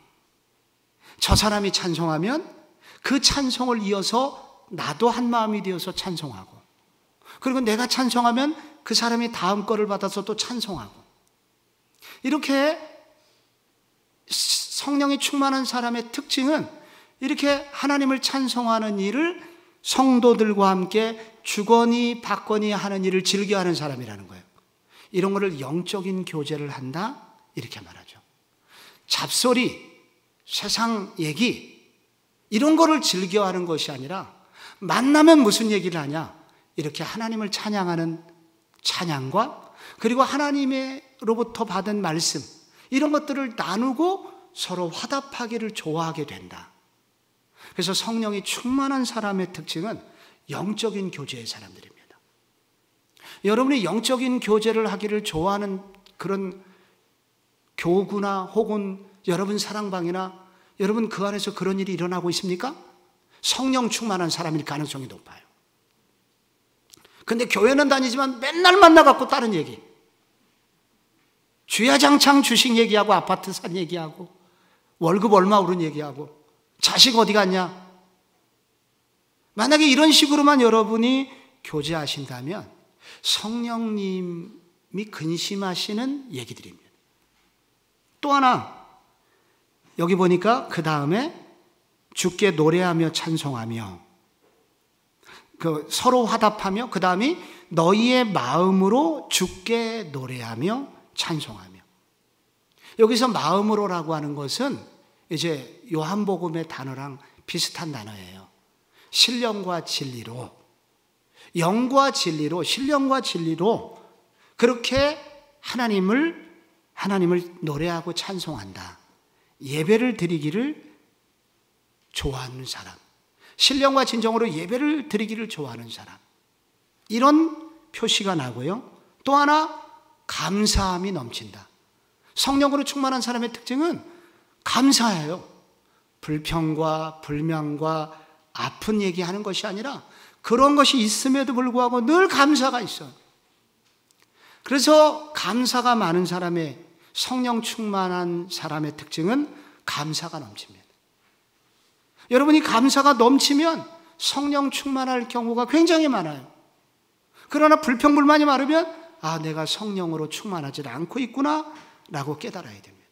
저 사람이 찬송하면 그 찬송을 이어서 나도 한 마음이 되어서 찬송하고, 그리고 내가 찬송하면 그 사람이 다음 거를 받아서 또 찬송하고, 이렇게 성령이 충만한 사람의 특징은 이렇게 하나님을 찬송하는 일을 성도들과 함께 주거니 받거니 하는 일을 즐겨하는 사람이라는 거예요. 이런 거를 영적인 교제를 한다 이렇게 말하죠. 잡소리, 세상 얘기 이런 거를 즐겨하는 것이 아니라 만나면 무슨 얘기를 하냐, 이렇게 하나님을 찬양하는 찬양과 그리고 하나님으로부터 받은 말씀 이런 것들을 나누고 서로 화답하기를 좋아하게 된다. 그래서 성령이 충만한 사람의 특징은 영적인 교제의 사람들입니다. 여러분이 영적인 교제를 하기를 좋아하는 그런 교구나 혹은 여러분 사랑방이나 여러분 그 안에서 그런 일이 일어나고 있습니까? 성령 충만한 사람일 가능성이 높아요. 근데 교회는 다니지만 맨날 만나갖고 다른 얘기, 주야장창 주식 얘기하고 아파트 산 얘기하고 월급 얼마 오른 얘기하고 자식 어디 갔냐. 만약에 이런 식으로만 여러분이 교제하신다면 성령님이 근심하시는 얘기들입니다. 또 하나 여기 보니까 그 다음에 주께 노래하며 찬송하며, 서로 화답하며, 그 다음이 너희의 마음으로 주께 노래하며 찬송하며. 여기서 마음으로라고 하는 것은 이제 요한복음의 단어랑 비슷한 단어예요. 신령과 진리로, 영과 진리로, 신령과 진리로 그렇게 하나님을 노래하고 찬송한다. 예배를 드리기를 좋아하는 사람, 신령과 진정으로 예배를 드리기를 좋아하는 사람, 이런 표시가 나고요. 또 하나 감사함이 넘친다. 성령으로 충만한 사람의 특징은 감사해요. 불평과 불명과 아픈 얘기하는 것이 아니라 그런 것이 있음에도 불구하고 늘 감사가 있어요. 그래서 감사가 많은 사람의, 성령 충만한 사람의 특징은 감사가 넘칩니다. 여러분이 감사가 넘치면 성령 충만할 경우가 굉장히 많아요. 그러나 불평불만이 많으면 내가 성령으로 충만하지 않고 있구나 라고 깨달아야 됩니다.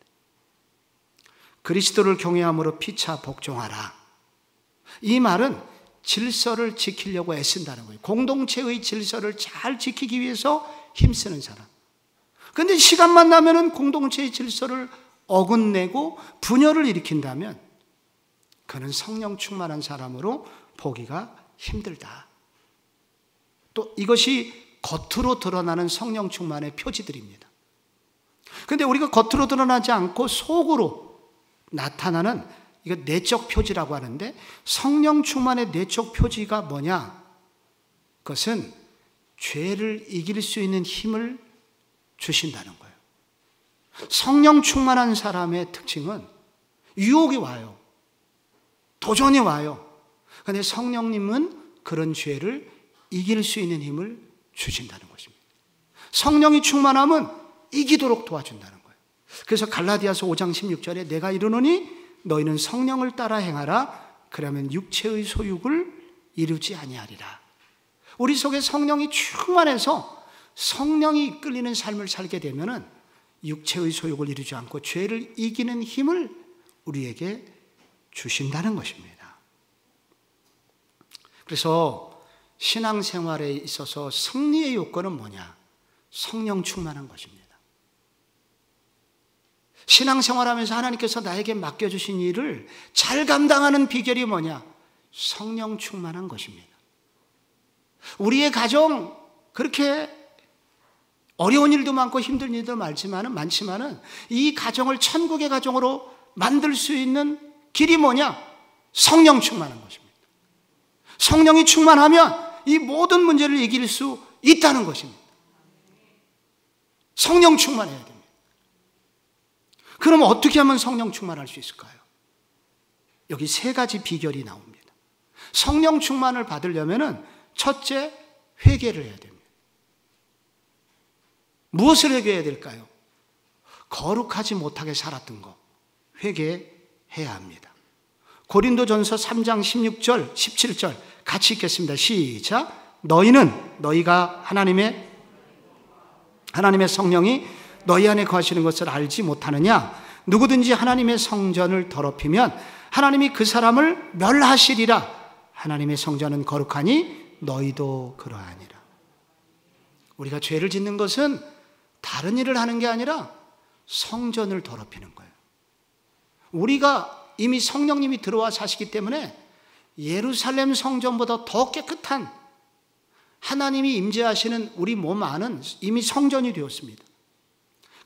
그리스도를 경외함으로 피차 복종하라. 이 말은 질서를 지키려고 애쓴다는 거예요. 공동체의 질서를 잘 지키기 위해서 힘쓰는 사람. 그런데 시간만 나면은 공동체의 질서를 어긋내고 분열을 일으킨다면 그는 성령 충만한 사람으로 보기가 힘들다. 또 이것이 겉으로 드러나는 성령 충만의 표지들입니다. 그런데 우리가 겉으로 드러나지 않고 속으로 나타나는, 이거 내적 표지라고 하는데, 성령 충만의 내적 표지가 뭐냐? 그것은 죄를 이길 수 있는 힘을 주신다는 거예요. 성령 충만한 사람의 특징은 유혹이 와요. 도전이 와요. 그런데 성령님은 그런 죄를 이길 수 있는 힘을 주신다는 것입니다. 성령이 충만하면 이기도록 도와준다는 거예요. 그래서 갈라디아서 5장 16절에 내가 이르노니 너희는 성령을 따라 행하라. 그러면 육체의 소욕을 이루지 아니하리라. 우리 속에 성령이 충만해서 성령이 이끌리는 삶을 살게 되면은 육체의 소욕을 이루지 않고 죄를 이기는 힘을 우리에게 주신다는 것입니다. 그래서 신앙생활에 있어서 승리의 요건은 뭐냐? 성령 충만한 것입니다. 신앙생활하면서 하나님께서 나에게 맡겨주신 일을 잘 감당하는 비결이 뭐냐? 성령 충만한 것입니다. 우리의 가정 그렇게 어려운 일도 많고 힘든 일도 많지만은 이 가정을 천국의 가정으로 만들 수 있는 길이 뭐냐? 성령 충만한 것입니다. 성령이 충만하면 이 모든 문제를 이길 수 있다는 것입니다. 성령 충만해야 됩니다. 그럼 어떻게 하면 성령 충만할 수 있을까요? 여기 세 가지 비결이 나옵니다. 성령 충만을 받으려면 첫째, 회개를 해야 됩니다. 무엇을 회개해야 될까요? 거룩하지 못하게 살았던 거 회개해야 합니다. 고린도전서 3장 16절, 17절 같이 읽겠습니다. 시작. 너희가 하나님의 성령이 너희 안에 거하시는 것을 알지 못하느냐? 누구든지 하나님의 성전을 더럽히면 하나님이 그 사람을 멸하시리라. 하나님의 성전은 거룩하니 너희도 그러하니라. 우리가 죄를 짓는 것은 다른 일을 하는 게 아니라 성전을 더럽히는 거예요. 우리가 이미 성령님이 들어와 사시기 때문에 예루살렘 성전보다 더 깨끗한 하나님이 임재하시는 우리 몸 안은 이미 성전이 되었습니다.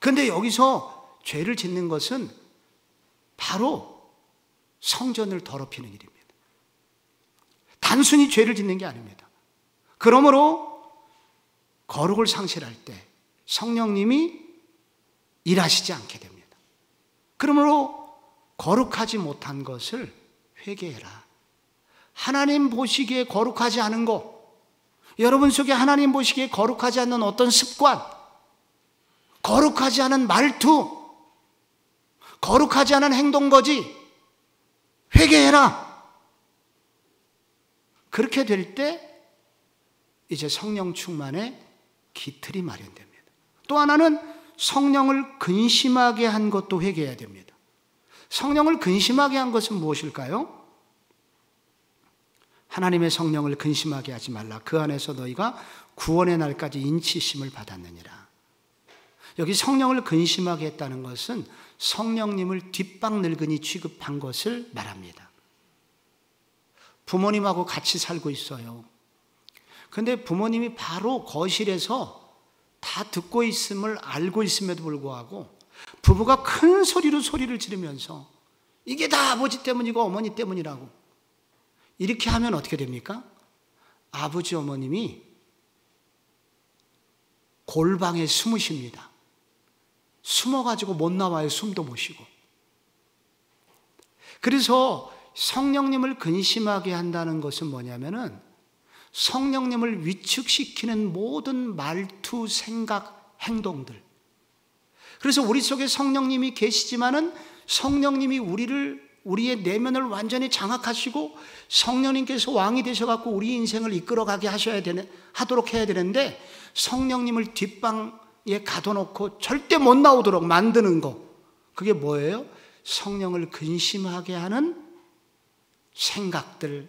그런데 여기서 죄를 짓는 것은 바로 성전을 더럽히는 일입니다. 단순히 죄를 짓는 게 아닙니다. 그러므로 거룩을 상실할 때 성령님이 일하시지 않게 됩니다. 그러므로 거룩하지 못한 것을 회개해라. 하나님 보시기에 거룩하지 않은 것, 여러분 속에 하나님 보시기에 거룩하지 않는 어떤 습관, 거룩하지 않은 말투, 거룩하지 않은 행동거지 회개해라. 그렇게 될 때 이제 성령 충만의 기틀이 마련됩니다. 또 하나는 성령을 근심하게 한 것도 회개해야 됩니다. 성령을 근심하게 한 것은 무엇일까요? 하나님의 성령을 근심하게 하지 말라. 그 안에서 너희가 구원의 날까지 인치심을 받았느니라. 여기 성령을 근심하게 했다는 것은 성령님을 뒷방 늙은이 취급한 것을 말합니다. 부모님하고 같이 살고 있어요. 그런데 부모님이 바로 거실에서 다 듣고 있음을 알고 있음에도 불구하고 부부가 큰 소리로 소리를 지르면서 이게 다 아버지 때문이고 어머니 때문이라고 이렇게 하면 어떻게 됩니까? 아버지 어머님이 골방에 숨으십니다. 숨어가지고 못 나와요. 숨도 못 쉬고. 그래서 성령님을 근심하게 한다는 것은 뭐냐면은 성령님을 위축시키는 모든 말투, 생각, 행동들. 그래서 우리 속에 성령님이 계시지만은 성령님이 우리의 내면을 완전히 장악하시고 성령님께서 왕이 되셔갖고 우리 인생을 이끌어가게 하도록 해야 되는데 성령님을 뒷방에 가둬놓고 절대 못 나오도록 만드는 거. 그게 뭐예요? 성령을 근심하게 하는 생각들,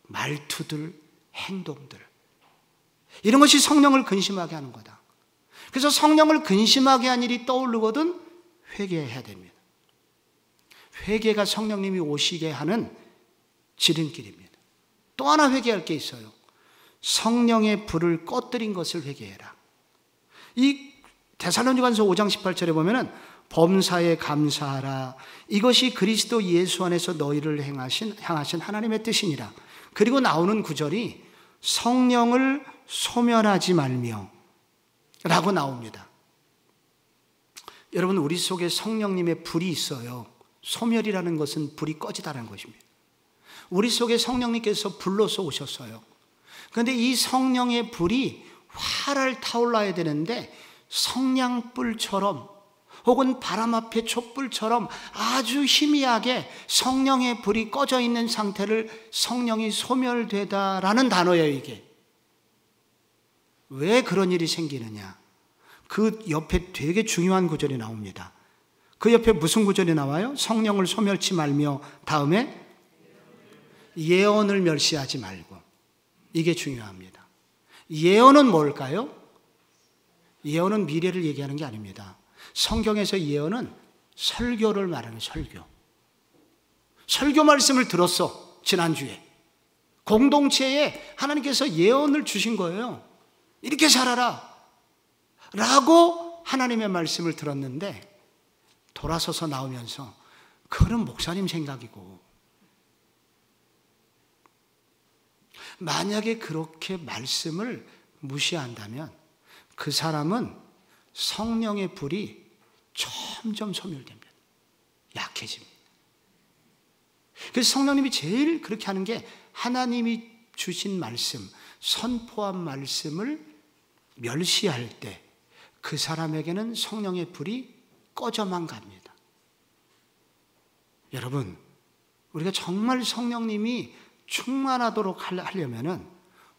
말투들, 행동들. 이런 것이 성령을 근심하게 하는 거다. 그래서 성령을 근심하게 한 일이 떠오르거든 회개해야 됩니다. 회개가 성령님이 오시게 하는 지름길입니다. 또 하나 회개할 게 있어요. 성령의 불을 꺼뜨린 것을 회개해라. 이 데살로니가서 5장 18절에 보면은 범사에 감사하라. 이것이 그리스도 예수 안에서 너희를 향하신 하나님의 뜻이니라. 그리고 나오는 구절이 성령을 소멸하지 말며 라고 나옵니다. 여러분, 우리 속에 성령님의 불이 있어요. 소멸이라는 것은 불이 꺼지다는 것입니다. 우리 속에 성령님께서 불로서 오셨어요. 그런데 이 성령의 불이 활활 타올라야 되는데 성냥불처럼 혹은 바람 앞에 촛불처럼 아주 희미하게 성령의 불이 꺼져 있는 상태를 성령이 소멸되다라는 단어예요. 이게 왜 그런 일이 생기느냐? 그 옆에 되게 중요한 구절이 나옵니다. 그 옆에 무슨 구절이 나와요? 성령을 소멸치 말며 다음에 예언을 멸시하지 말고. 이게 중요합니다. 예언은 뭘까요? 예언은 미래를 얘기하는 게 아닙니다. 성경에서 예언은 설교를 말하는 설교. 설교 말씀을 들었어. 지난주에 공동체에 하나님께서 예언을 주신 거예요. 이렇게 살아라 라고 하나님의 말씀을 들었는데 돌아서서 나오면서 그거는 목사님 생각이고 만약에 그렇게 말씀을 무시한다면 그 사람은 성령의 불이 점점 소멸됩니다. 약해집니다. 그래서 성령님이 제일 그렇게 하는 게 하나님이 주신 말씀, 선포한 말씀을 멸시할 때 그 사람에게는 성령의 불이 꺼져만 갑니다. 여러분, 우리가 정말 성령님이 충만하도록 하려면은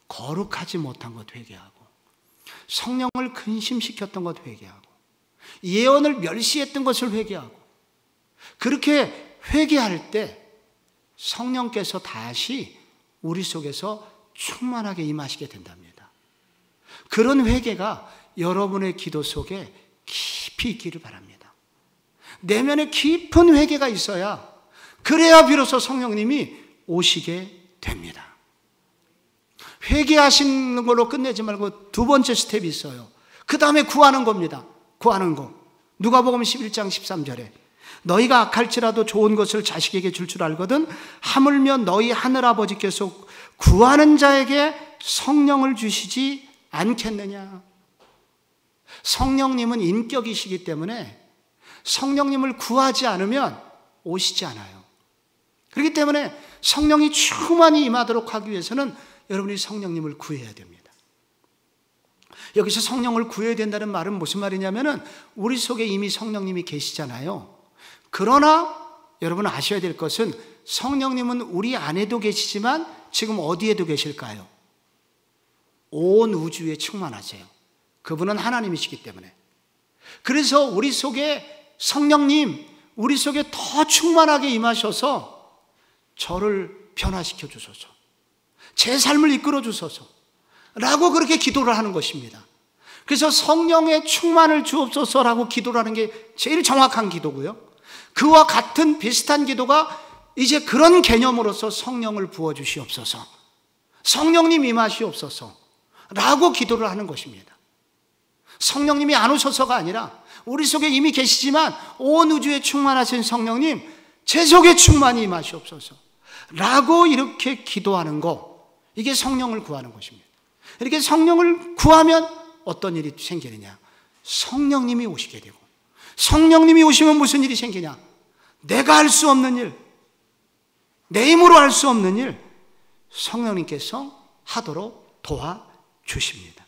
거룩하지 못한 것 회개하고, 성령을 근심시켰던 것 회개하고, 예언을 멸시했던 것을 회개하고, 그렇게 회개할 때 성령께서 다시 우리 속에서 충만하게 임하시게 된답니다. 그런 회개가 여러분의 기도 속에 깊이 있기를 바랍니다. 내면에 깊은 회개가 있어야, 그래야 비로소 성령님이 오시게 됩니다. 회개하시는 걸로 끝내지 말고 두 번째 스텝이 있어요. 그 다음에 구하는 겁니다. 구하는 거. 누가복음 11장 13절에 너희가 악할지라도 좋은 것을 자식에게 줄 줄 알거든 하물며 너희 하늘아버지께서 구하는 자에게 성령을 주시지 않겠느냐. 성령님은 인격이시기 때문에 성령님을 구하지 않으면 오시지 않아요. 그렇기 때문에 성령이 충만히 임하도록 하기 위해서는 여러분이 성령님을 구해야 됩니다. 여기서 성령을 구해야 된다는 말은 무슨 말이냐면은 우리 속에 이미 성령님이 계시잖아요. 그러나 여러분 아셔야 될 것은 성령님은 우리 안에도 계시지만 지금 어디에도 계실까요? 온 우주에 충만하세요. 그분은 하나님이시기 때문에. 그래서 우리 속에 성령님, 우리 속에 더 충만하게 임하셔서 저를 변화시켜 주소서, 제 삶을 이끌어 주소서 라고 그렇게 기도를 하는 것입니다. 그래서 성령의 충만을 주옵소서라고 기도를 하는 게 제일 정확한 기도고요. 그와 같은 비슷한 기도가 이제 그런 개념으로서 성령을 부어주시옵소서, 성령님 임하시옵소서 라고 기도를 하는 것입니다. 성령님이 안 오셔서가 아니라 우리 속에 이미 계시지만 온 우주에 충만하신 성령님, 제 속에 충만히 임하시옵소서 라고 이렇게 기도하는 거, 이게 성령을 구하는 것입니다. 이렇게 성령을 구하면 어떤 일이 생기느냐? 성령님이 오시게 되고, 성령님이 오시면 무슨 일이 생기냐? 내가 할 수 없는 일, 내 힘으로 할 수 없는 일 성령님께서 하도록 도와주십니다.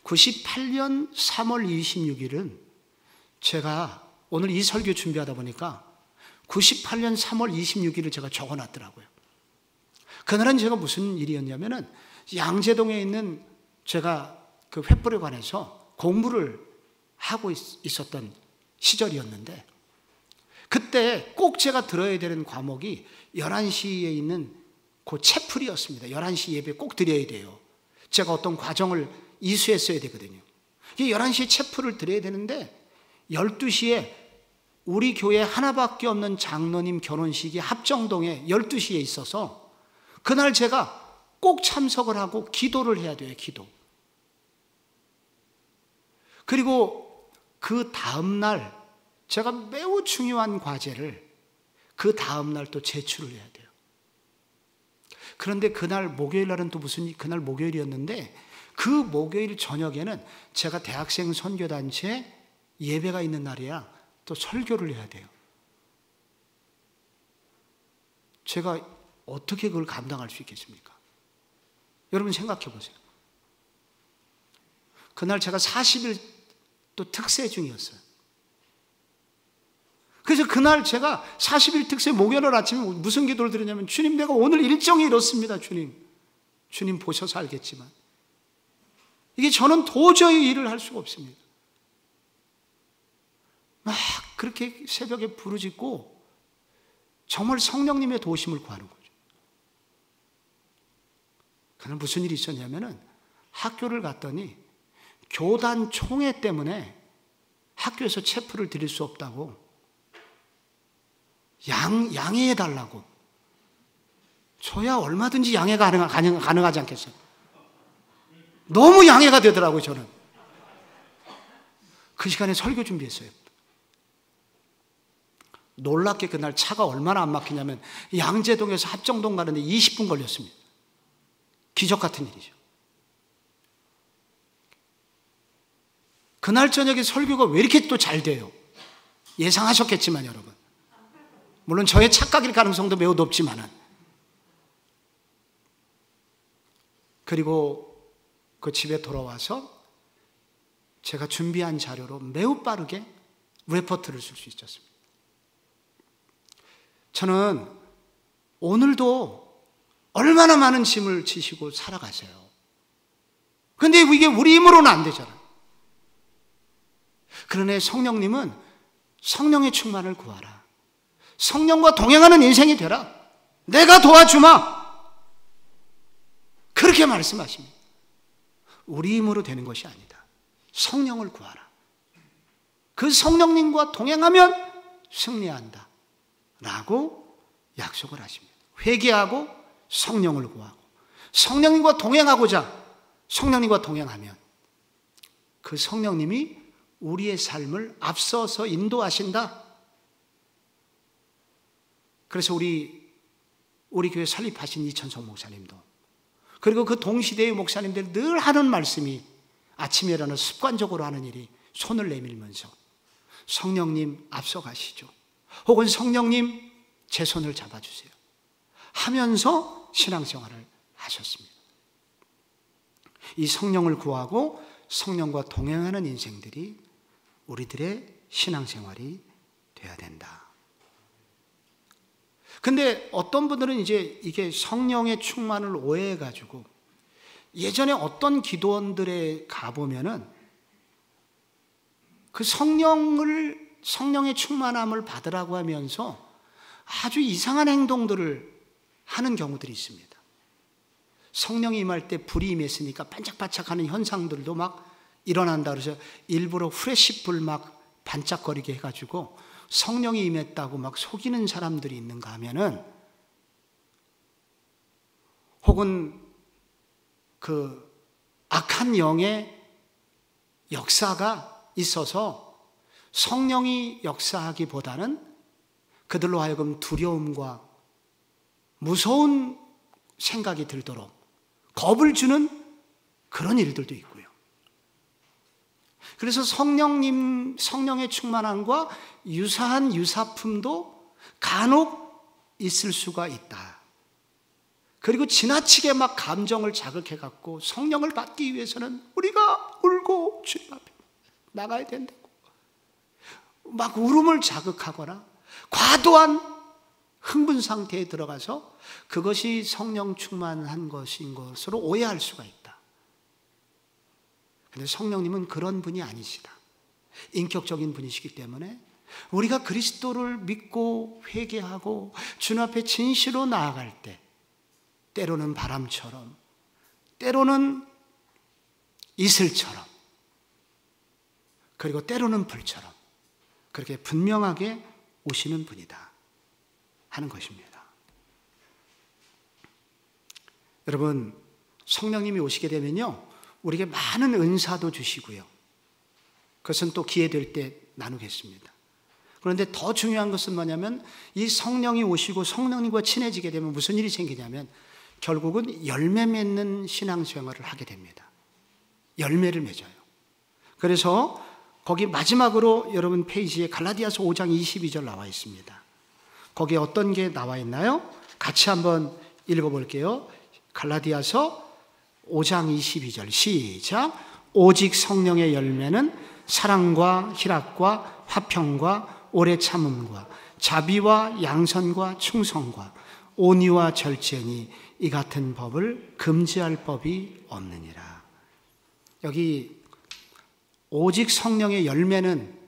98년 3월 26일은 제가 오늘 이 설교 준비하다 보니까 98년 3월 26일을 제가 적어놨더라고요. 그날은 제가 무슨 일이었냐면은 양재동에 있는 제가 그 횃불에 관해서 공부를 하고 있었던 시절이었는데, 그때 꼭 제가 들어야 되는 과목이 11시에 있는 그 채플이었습니다. 11시 예배 꼭 드려야 돼요. 제가 어떤 과정을 이수했어야 되거든요. 11시에 채플을 드려야 되는데 12시에 우리 교회 하나밖에 없는 장로님 결혼식이 합정동에 12시에 있어서 그날 제가 꼭 참석을 하고 기도를 해야 돼요. 기도. 그리고 그 다음날 제가 매우 중요한 과제를 그 다음날 또 제출을 해야 돼요. 그런데 그날 목요일 날은 또 그날 목요일이었는데 그 목요일 저녁에는 제가 대학생 선교단체 예배가 있는 날이야 또 설교를 해야 돼요. 제가 어떻게 그걸 감당할 수 있겠습니까? 여러분 생각해 보세요. 그날 제가 40일 또 특세 중이었어요. 그래서 그날 제가 40일 특세 목요일 아침에 무슨 기도를 드렸냐면, 주님 내가 오늘 일정이 이렇습니다. 주님 보셔서 알겠지만 이게 저는 도저히 일을 할 수가 없습니다. 막 그렇게 새벽에 부르짖고 정말 성령님의 도우심을 구하는 거죠. 그날 무슨 일이 있었냐면은 학교를 갔더니 교단 총회 때문에 학교에서 체프를 드릴 수 없다고 양해해달라고. 저야 얼마든지 양해가 가능하지 않겠어요? 너무 양해가 되더라고요. 저는 그 시간에 설교 준비했어요. 놀랍게 그날 차가 얼마나 안 막히냐면 양재동에서 합정동 가는데 20분 걸렸습니다. 기적 같은 일이죠. 그날 저녁에 설교가 왜 이렇게 또 잘 돼요? 예상하셨겠지만 여러분. 물론 저의 착각일 가능성도 매우 높지만은. 그리고 그 집에 돌아와서 제가 준비한 자료로 매우 빠르게 레포트를 쓸 수 있었습니다. 저는 오늘도 얼마나 많은 짐을 지시고 살아가세요. 근데 이게 우리 힘으로는 안 되잖아요. 그러나 성령님은 성령의 충만을 구하라. 성령과 동행하는 인생이 되라. 내가 도와주마. 그렇게 말씀하십니다. 우리 힘으로 되는 것이 아니다. 성령을 구하라. 그 성령님과 동행하면 승리한다. 라고 약속을 하십니다. 회개하고 성령을 구하고 성령님과 동행하고자 성령님과 동행하면 그 성령님이 우리의 삶을 앞서서 인도하신다. 그래서 우리 교회 설립하신 이천성 목사님도 그리고 그 동시대의 목사님들 늘 하는 말씀이 아침에 일어나 습관적으로 하는 일이 손을 내밀면서 성령님 앞서가시죠. 혹은 성령님 제 손을 잡아주세요. 하면서 신앙생활을 하셨습니다. 이 성령을 구하고 성령과 동행하는 인생들이 우리들의 신앙생활이 되어야 된다. 근데 어떤 분들은 이제 이게 성령의 충만을 오해해가지고 예전에 어떤 기도원들에 가보면은 그 성령의 충만함을 받으라고 하면서 아주 이상한 행동들을 하는 경우들이 있습니다. 성령이 임할 때 불이 임했으니까 반짝반짝하는 현상들도 막 일어난다 그래서 일부러 후레쉬불 막 반짝거리게 해가지고 성령이 임했다고 막 속이는 사람들이 있는가 하면은 혹은 그 악한 영의 역사가 있어서 성령이 역사하기보다는 그들로 하여금 두려움과 무서운 생각이 들도록 겁을 주는 그런 일들도 있고요. 그래서 성령의 충만함과 유사한 유사품도 간혹 있을 수가 있다. 그리고 지나치게 막 감정을 자극해갖고 성령을 받기 위해서는 우리가 울고 주님 앞에 나가야 된다고 막 울음을 자극하거나 과도한 흥분 상태에 들어가서 그것이 성령 충만한 것인 것으로 오해할 수가 있다. 그런데 성령님은 그런 분이 아니시다. 인격적인 분이시기 때문에 우리가 그리스도를 믿고 회개하고 주님 앞에 진실로 나아갈 때 때로는 바람처럼 때로는 이슬처럼 그리고 때로는 불처럼 그렇게 분명하게 오시는 분이다 하는 것입니다. 여러분, 성령님이 오시게 되면요 우리에게 많은 은사도 주시고요 그것은 또 기회될 때 나누겠습니다. 그런데 더 중요한 것은 뭐냐면 이 성령이 오시고 성령님과 친해지게 되면 무슨 일이 생기냐면 결국은 열매 맺는 신앙생활을 하게 됩니다. 열매를 맺어요. 그래서 거기 마지막으로 여러분 페이지에 갈라디아서 5장 22절 나와 있습니다. 거기에 어떤 게 나와 있나요? 같이 한번 읽어볼게요. 갈라디아서 5장 22절 시작. 오직 성령의 열매는 사랑과 희락과 화평과 오래 참음과 자비와 양선과 충성과 온유와 절제니 이 같은 법을 금지할 법이 없느니라. 여기 오직 성령의 열매는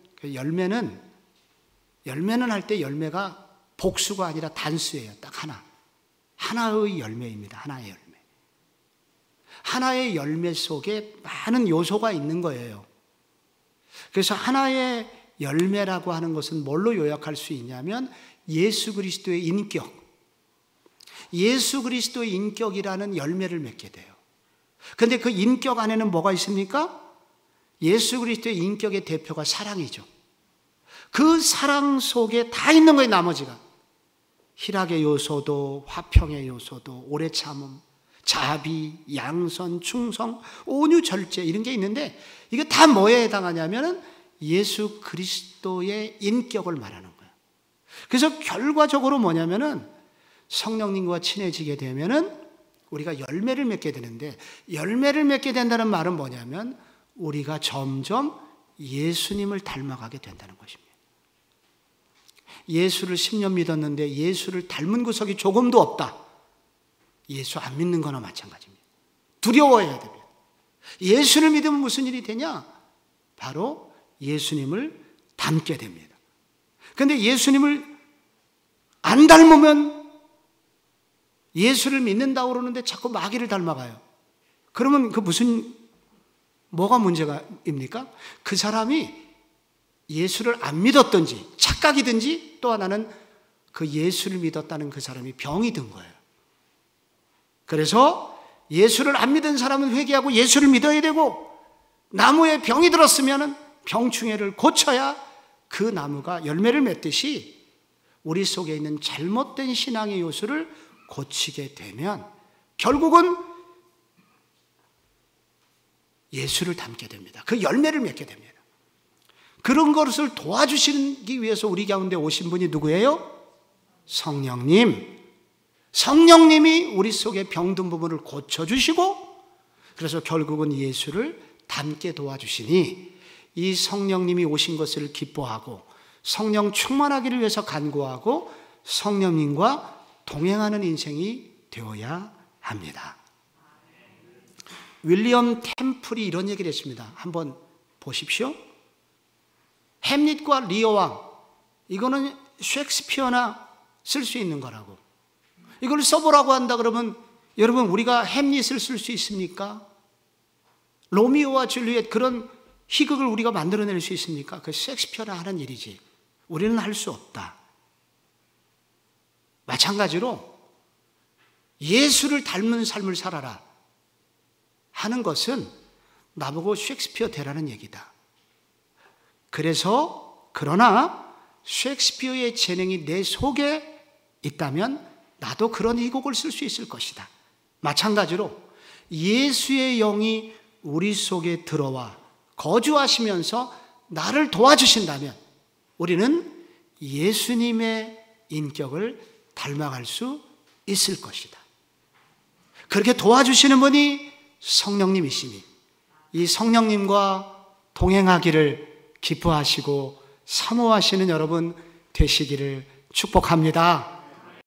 할 때 열매가 복수가 아니라 단수예요. 딱 하나의 열매입니다. 하나의 열매. 하나의 열매 속에 많은 요소가 있는 거예요. 그래서 하나의 열매라고 하는 것은 뭘로 요약할 수 있냐면 예수 그리스도의 인격, 예수 그리스도의 인격이라는 열매를 맺게 돼요. 그런데 그 인격 안에는 뭐가 있습니까? 예수 그리스도의 인격의 대표가 사랑이죠. 그 사랑 속에 다 있는 거예요. 나머지가 희락의 요소도 화평의 요소도 오래 참음, 자비, 양선, 충성, 온유, 절제 이런 게 있는데 이거 다 뭐에 해당하냐면은 예수 그리스도의 인격을 말하는 거예요. 그래서 결과적으로 뭐냐면은 성령님과 친해지게 되면은 우리가 열매를 맺게 되는데, 열매를 맺게 된다는 말은 뭐냐면 우리가 점점 예수님을 닮아가게 된다는 것입니다. 예수를 10년 믿었는데 예수를 닮은 구석이 조금도 없다. 예수 안 믿는 거나 마찬가지입니다. 두려워해야 됩니다. 예수를 믿으면 무슨 일이 되냐? 바로 예수님을 닮게 됩니다. 그런데 예수님을 안 닮으면 예수를 믿는다고 그러는데 자꾸 마귀를 닮아가요. 그러면 뭐가 문제입니까? 그 사람이 예수를 안 믿었든지 착각이든지 또 하나는 그 예수를 믿었다는 그 사람이 병이 든 거예요. 그래서 예수를 안 믿은 사람은 회개하고 예수를 믿어야 되고, 나무에 병이 들었으면 병충해를 고쳐야 그 나무가 열매를 맺듯이 우리 속에 있는 잘못된 신앙의 요소를 고치게 되면 결국은 예수를 닮게 됩니다. 그 열매를 맺게 됩니다. 그런 것을 도와주시기 위해서 우리 가운데 오신 분이 누구예요? 성령님. 성령님이 우리 속에 병든 부분을 고쳐주시고, 그래서 결국은 예수를 닮게 도와주시니 이 성령님이 오신 것을 기뻐하고 성령 충만하기를 위해서 간구하고 성령님과 동행하는 인생이 되어야 합니다. 윌리엄 템플이 이런 얘기를 했습니다. 한번 보십시오. 햄릿과 리어 왕, 이거는 셰익스피어나 쓸 수 있는 거라고. 이걸 써보라고 한다 그러면 여러분, 우리가 햄릿을 쓸 수 있습니까? 로미오와 줄리엣, 그런 희극을 우리가 만들어낼 수 있습니까? 그 셰익스피어나 하는 일이지 우리는 할 수 없다. 마찬가지로 예수를 닮은 삶을 살아라 하는 것은 나보고 셰익스피어 되라는 얘기다. 그러나 셰익스피어의 재능이 내 속에 있다면 나도 그런 희곡을 쓸 수 있을 것이다. 마찬가지로 예수의 영이 우리 속에 들어와 거주하시면서 나를 도와주신다면 우리는 예수님의 인격을 닮아갈 수 있을 것이다. 그렇게 도와주시는 분이 성령님이시니 이 성령님과 동행하기를 기뻐하시고 사모하시는 여러분 되시기를 축복합니다.